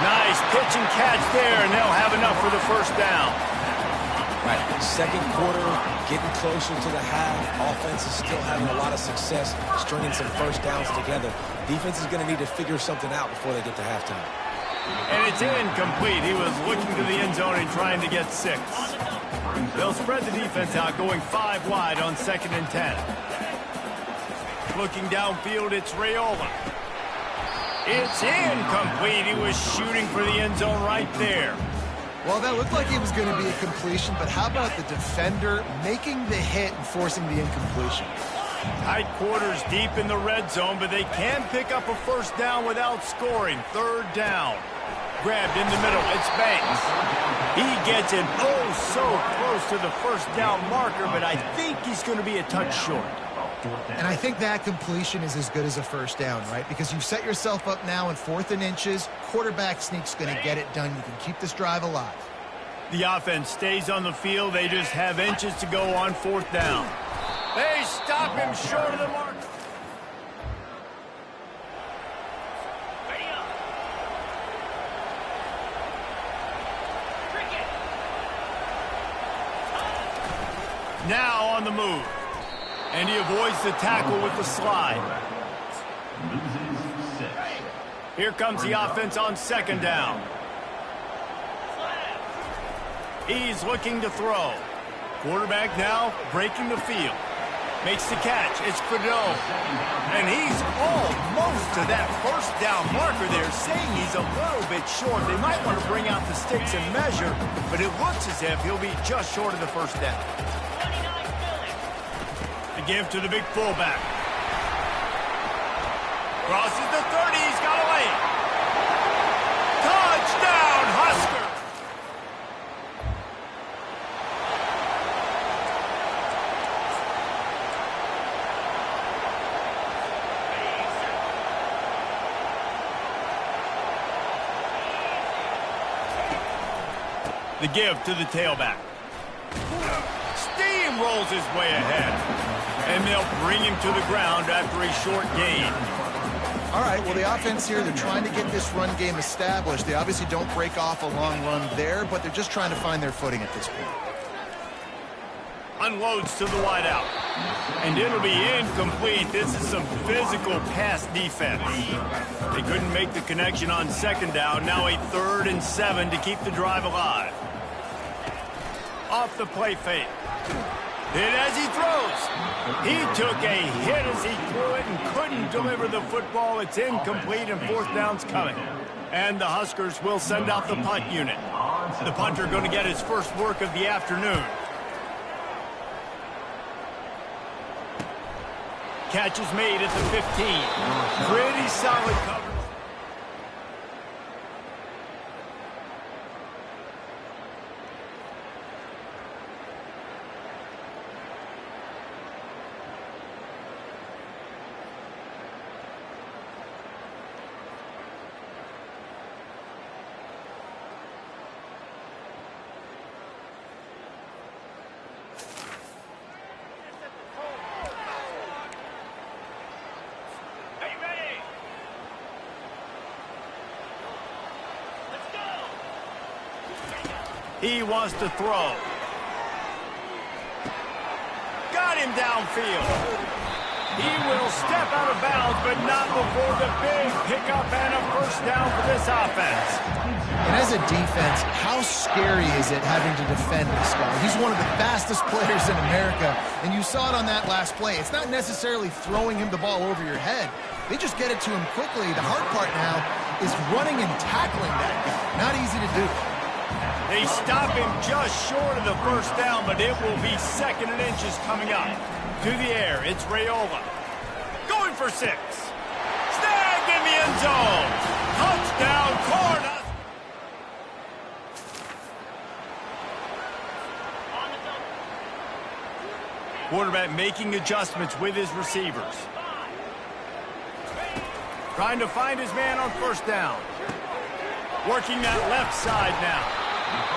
Nice pitch and catch there, and they'll have enough for the first down. Right, second quarter, getting closer to the half. Offense is still having a lot of success stringing some first downs together. Defense is going to need to figure something out before they get to halftime. And it's incomplete. He was looking to the end zone and trying to get 6. They'll spread the defense out, going 5 wide on 2nd and 10. Looking downfield, it's Raiola. It's incomplete. He was shooting for the end zone right there. Well, that looked like it was going to be a completion, but how about the defender making the hit and forcing the incompletion? Tight quarters deep in the red zone, but they can pick up a first down without scoring. 3rd down. Grabbed in the middle. It's Banks. He gets it so close to the first down marker, but I think he's going to be a touch short. And I think that completion is as good as a first down, right? Because you've set yourself up now in 4th and inches. Quarterback sneak's going to get it done. You can keep this drive alive. The offense stays on the field. They just have inches to go on 4th down. They stop him short of the mark. Now on the move. And he avoids the tackle with the slide. Loses 6. Here comes the offense on 2nd down. He's looking to throw. Quarterback now breaking the field. Makes the catch. It's Prideaux. And he's almost to that first down marker there, saying he's a little bit short. They might want to bring out the sticks and measure, but it looks as if he'll be just short of the first down. The give to the big fullback. Crosses the 30. He's got away. Touchdown, Husker. The give to the tailback. Steamrolls his way ahead. And they'll bring him to the ground after a short gain. All right, well, the offense here, they're trying to get this run game established. They obviously don't break off a long run there, but they're just trying to find their footing at this point. Unloads to the wideout. And it'll be incomplete. This is some physical pass defense. They couldn't make the connection on second down. Now a 3rd and 7 to keep the drive alive. Off the play fake. Hit as he throws. He took a hit as he threw it and couldn't deliver the football. It's incomplete and 4th down's coming. And the Huskers will send out the punt unit. The punter going to get his first work of the afternoon. Catch is made at the 15. Pretty solid coverage. He wants to throw. Got him downfield. He will step out of bounds, but not before the big pickup and a first down for this offense. And as a defense, how scary is it having to defend this guy? He's one of the fastest players in America, and you saw it on that last play. It's not necessarily throwing him the ball over your head. They just get it to him quickly. The hard part now is running and tackling that guy. Not easy to do. They stop him just short of the first down, but it will be 2nd and inches coming up. To the air, it's Raiola. Going for 6. Snagged in the end zone. Touchdown, Corn. Quarterback making adjustments with his receivers. Trying to find his man on first down. Working that left side now.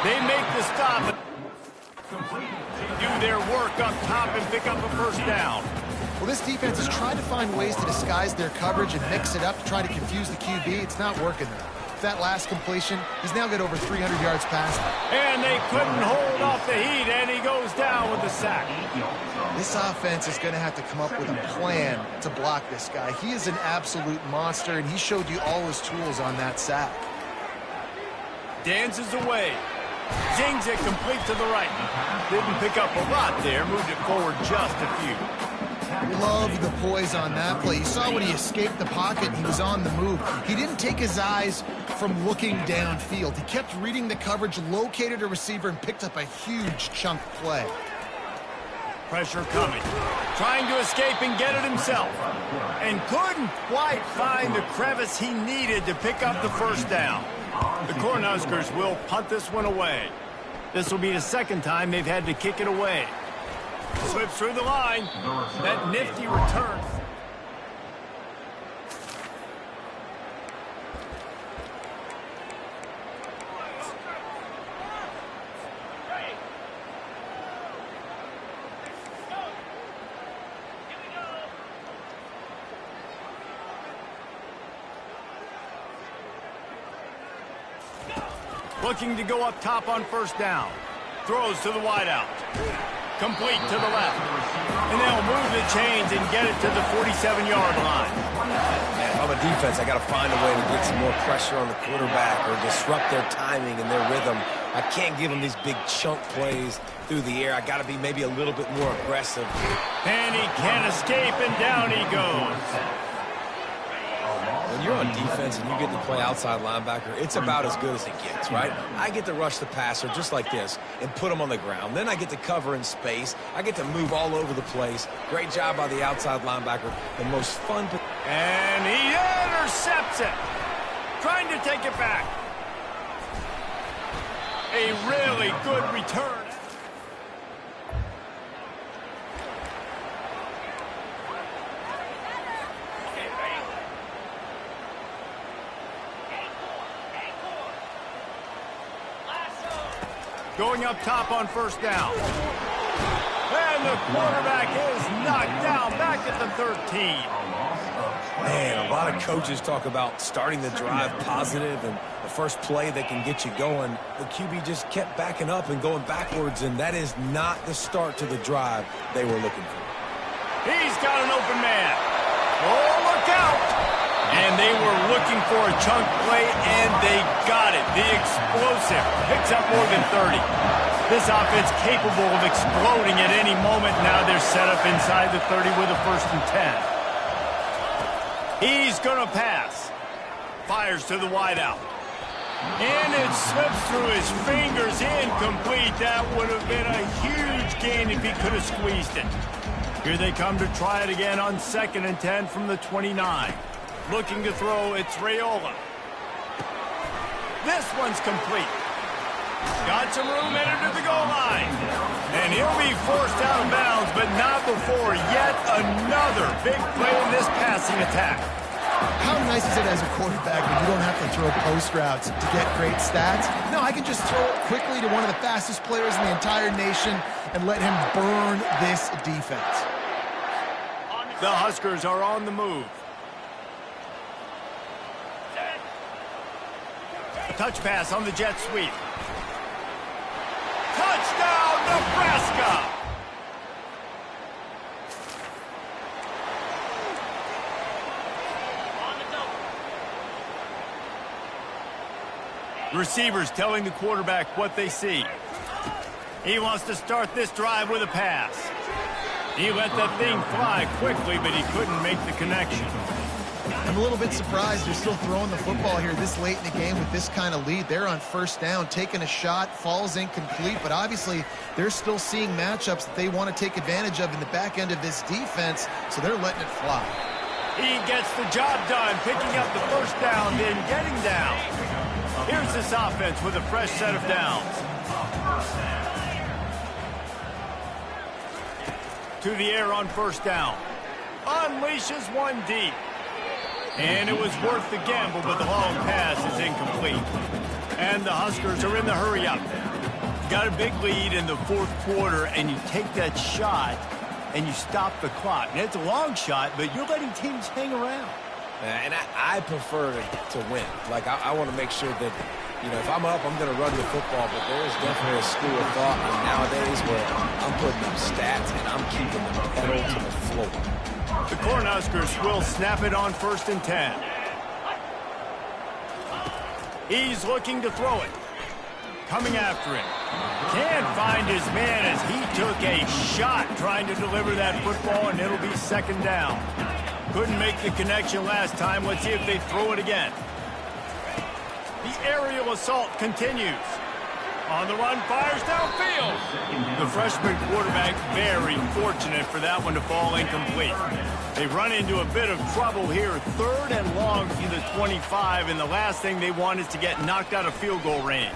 They make the stop. Do their work up top and pick up a first down. Well, this defense is trying to find ways to disguise their coverage and mix it up to try to confuse the QB. It's not working there. That last completion, he's now got over 300 yards passing. And they couldn't hold off the heat, and he goes down with the sack. This offense is going to have to come up with a plan to block this guy. He is an absolute monster, and he showed you all his tools on that sack. Dances away. Zings it complete to the right. Didn't pick up a lot there. Moved it forward just a few. Love the poise on that play. You saw when he escaped the pocket, he was on the move. He didn't take his eyes from looking downfield. He kept reading the coverage, located a receiver, and picked up a huge chunk play. Pressure coming. Trying to escape and get it himself. And couldn't quite find the crevice he needed to pick up the first down. The Cornhuskers will punt this one away. This will be the 2nd time they've had to kick it away. Slips through the line. That nifty return. Looking to go up top on first down. Throws to the wideout. Complete to the left. And they'll move the chains and get it to the 47-yard line. Man, if I'm a defense, I got to find a way to get some more pressure on the quarterback or disrupt their timing and their rhythm. I can't give them these big chunk plays through the air. I got to be maybe a little bit more aggressive. And he can't escape, and down he goes. When you're on defense and you get to play outside linebacker, it's about as good as it gets, right? I get to rush the passer just like this and put him on the ground. Then I get to cover in space. I get to move all over the place. Great job by the outside linebacker. The most fun. And he intercepts it. Trying to take it back. A really good return. Going up top on first down. And the quarterback is knocked down back at the 13. Man, a lot of coaches talk about starting the drive positive and the first play that can get you going. The QB just kept backing up and going backwards, and that is not the start to the drive they were looking for. He's got an open man. Oh, look out! And they were looking for a chunk play, and they got it. The explosive picks up more than 30. This offense capable of exploding at any moment. Now they're set up inside the 30 with a 1st and 10. He's going to pass. Fires to the wideout. And it slips through his fingers, incomplete. That would have been a huge gain if he could have squeezed it. Here they come to try it again on 2nd and 10 from the 29. Looking to throw, it's Raiola. This one's complete. Got some room, entered to the goal line. And he'll be forced out of bounds, but not before yet another big play in this passing attack. How nice is it as a quarterback when you don't have to throw post routes to get great stats? No, I can just throw it quickly to one of the fastest players in the entire nation and let him burn this defense. The Huskers are on the move. Touch pass on the jet sweep. Touchdown, Nebraska! Receivers telling the quarterback what they see. He wants to start this drive with a pass. He let that thing fly quickly, but he couldn't make the connection. I'm a little bit surprised they're still throwing the football here this late in the game with this kind of lead. They're on 1st down, taking a shot, falls incomplete, but obviously they're still seeing matchups that they want to take advantage of in the back end of this defense, so they're letting it fly. He gets the job done, picking up the 1st down, then getting down. Here's this offense with a fresh set of downs. To the air on 1st down. Unleashes one deep. And it was worth the gamble, but the long pass is incomplete. And the Huskers are in the hurry-up. Got a big lead in the 4th quarter, and you take that shot, and you stop the clock. And it's a long shot, but you're letting teams hang around. And I prefer to win. Like, I want to make sure that, you know, if I'm up, I'm going to run the football, but there is definitely a school of thought nowadays where I'm putting up stats and I'm keeping the pedal to the floor. The Cornhuskers will snap it on 1st and 10. He's looking to throw it. Coming after him. Can't find his man as he took a shot trying to deliver that football, and it'll be 2nd down. Couldn't make the connection last time. Let's see if they throw it again. The aerial assault continues. On the run, fires downfield. The freshman quarterback very fortunate for that one to fall incomplete. They run into a bit of trouble here. 3rd and long from the 25, and the last thing they want is to get knocked out of field goal range.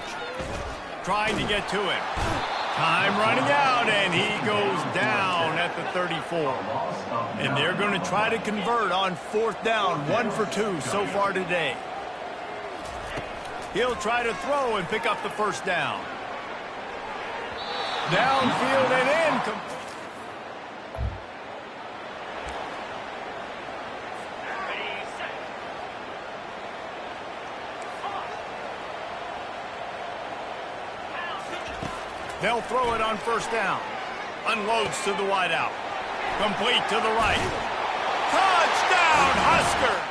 Trying to get to him. Time running out, and he goes down at the 34. And they're going to try to convert on 4th down. 1 for 2 so far today. He'll try to throw and pick up the 1st down. Downfield and incomplete. They'll throw it on 1st down. Unloads to the wideout. Complete to the right. Touchdown, Husker!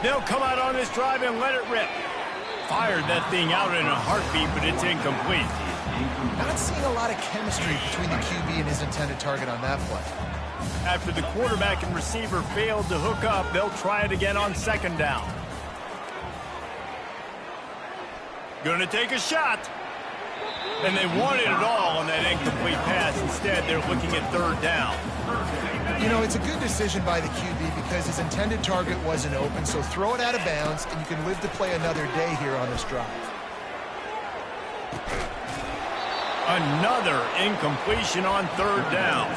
They'll come out on this drive and let it rip. Fired that thing out in a heartbeat, but it's incomplete. Not seeing a lot of chemistry between the QB and his intended target on that play. After the quarterback and receiver failed to hook up, they'll try it again on second down. Gonna take a shot. And they wanted it all on that incomplete pass. Instead, they're looking at third down. You know, it's a good decision by the QB because his intended target wasn't open, so throw it out of bounds, and you can live to play another day here on this drive. Another incompletion on third down.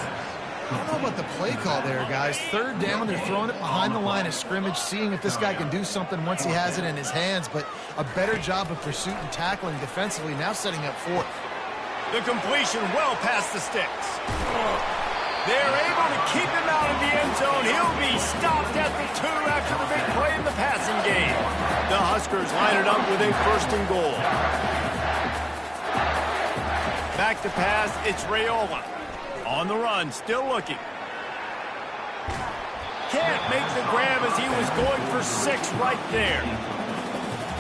I don't know about the play call there, guys. Third down, they're throwing it behind the line of scrimmage, seeing if this guy can do something once he has it in his hands, but a better job of pursuit and tackling defensively, now setting up fourth. The completion well past the sticks. They're able to keep him out of the end zone. He'll be stopped at the 2 after the big play in the passing game. The Huskers line it up with a 1st and goal. Back to pass, it's Raiola. On the run, still looking. Can't make the grab as he was going for 6 right there.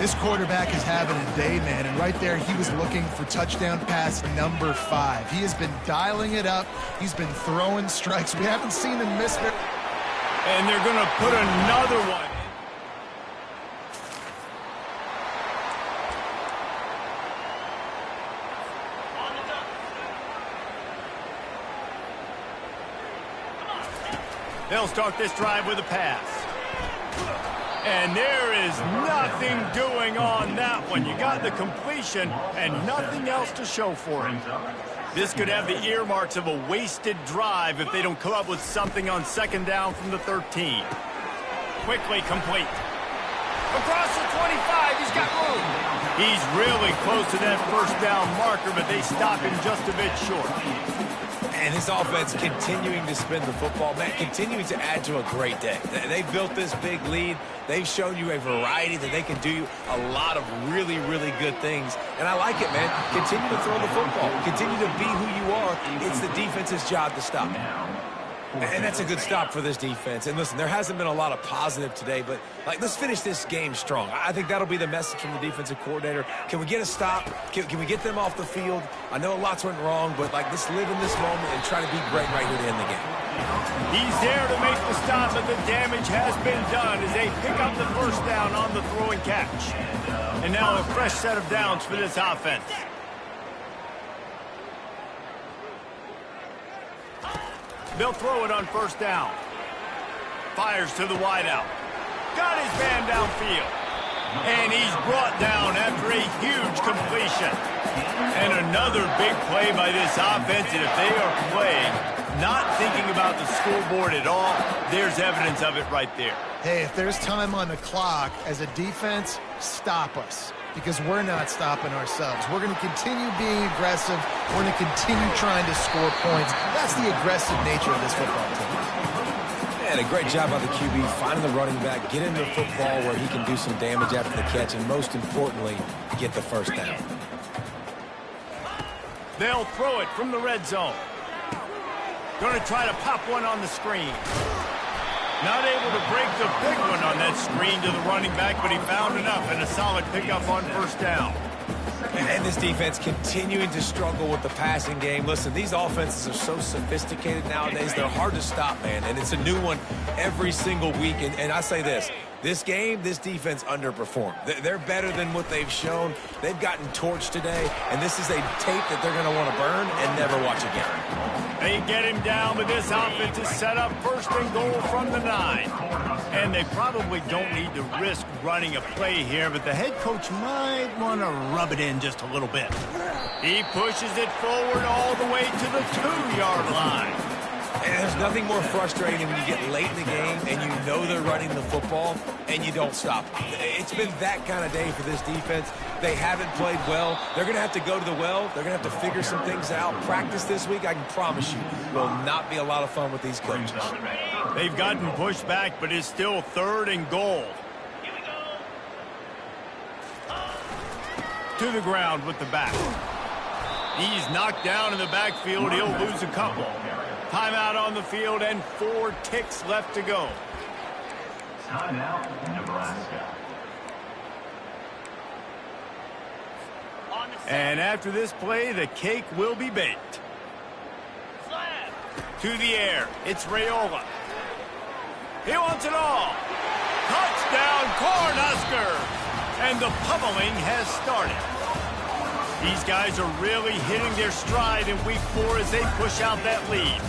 This quarterback is having a day, man, and right there he was looking for touchdown pass number 5. He has been dialing it up. He's been throwing strikes. We haven't seen him miss it. And they're going to put another one. They'll start this drive with a pass. And there is nothing doing on that one. You got the completion and nothing else to show for it. This could have the earmarks of a wasted drive if they don't come up with something on second down from the 13. Quickly complete. Across the 25, he's got room. He's really close to that first down marker, but they stop him just a bit short. And his offense continuing to spin the football, man, continuing to add to a great day. They've built this big lead. They've shown you a variety that they can do a lot of really, really good things. And I like it, man. Continue to throw the football. Continue to be who you are. It's the defense's job to stop. And that's a good stop for this defense. And listen, there hasn't been a lot of positive today, but let's finish this game strong. I think that'll be the message from the defensive coordinator. Can we get a stop? Can we get them off the field? I know lots went wrong, but let's live in this moment and try to be great right here to end the game. He's there to make the stop, but the damage has been done as they pick up the first down on the throw and catch. And now a fresh set of downs for this offense. They'll throw it on first down. Fires to the wideout. Got his man downfield. And he's brought down after a huge completion. And another big play by this offense. And if they are playing, not thinking about the scoreboard at all, there's evidence of it right there. Hey, if there's time on the clock, as a defense, stop us. Because we're not stopping ourselves. We're going to continue being aggressive. We're going to continue trying to score points. That's the aggressive nature of this football team. And a great job by the QB, finding the running back, get into the football where he can do some damage after the catch, and most importantly, get the first down. They'll throw it from the red zone. Going to try to pop one on the screen. Not able to break the big one on that screen to the running back, but he found enough and a solid pickup on first down. And this defense continuing to struggle with the passing game. Listen, these offenses are so sophisticated nowadays. They're hard to stop, man. And it's a new one every single week. And I say this game, this defense underperformed. They're better than what they've shown. They've gotten torched today. And this is a tape that they're going to want to burn and never watch again. They get him down, but this offense is set up 1st and goal from the 9. And they probably don't need to risk running a play here, but the head coach might want to rub it in just a little bit. He pushes it forward all the way to the 2-yard line. And there's nothing more frustrating when you get late in the game and you know they're running the football and you don't stop. It's been that kind of day for this defense. They haven't played well. They're going to have to go to the well. They're going to have to figure some things out. Practice this week, I can promise you, will not be a lot of fun with these coaches. They've gotten pushed back, but it's still 3rd and goal. To the ground with the back. He's knocked down in the backfield. He'll lose a couple. Timeout on the field and 4 ticks left to go. Timeout, Nebraska. And after this play, the cake will be baked. To the air, it's Raiola. He wants it all. Touchdown, Cornhusker! And the pummeling has started. These guys are really hitting their stride in week 4 as they push out that lead.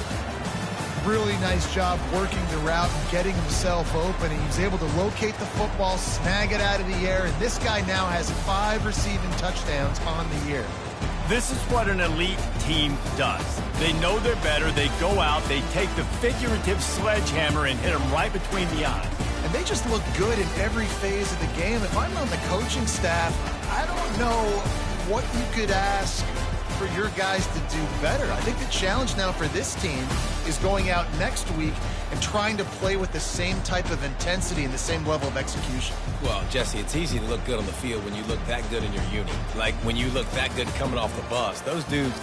Really nice job working the route and getting himself open. He was able to locate the football, snag it out of the air, and this guy now has 5 receiving touchdowns on the year. This is what an elite team does. They know they're better. They go out, they take the figurative sledgehammer and hit them right between the eyes. And they just look good in every phase of the game. If I'm on the coaching staff, I don't know what you could ask for your guys to do better. I think the challenge now for this team is going out next week and trying to play with the same type of intensity and the same level of execution. Well, Jesse, it's easy to look good on the field when you look that good in your uni. Like when you look that good coming off the bus. Those dudes...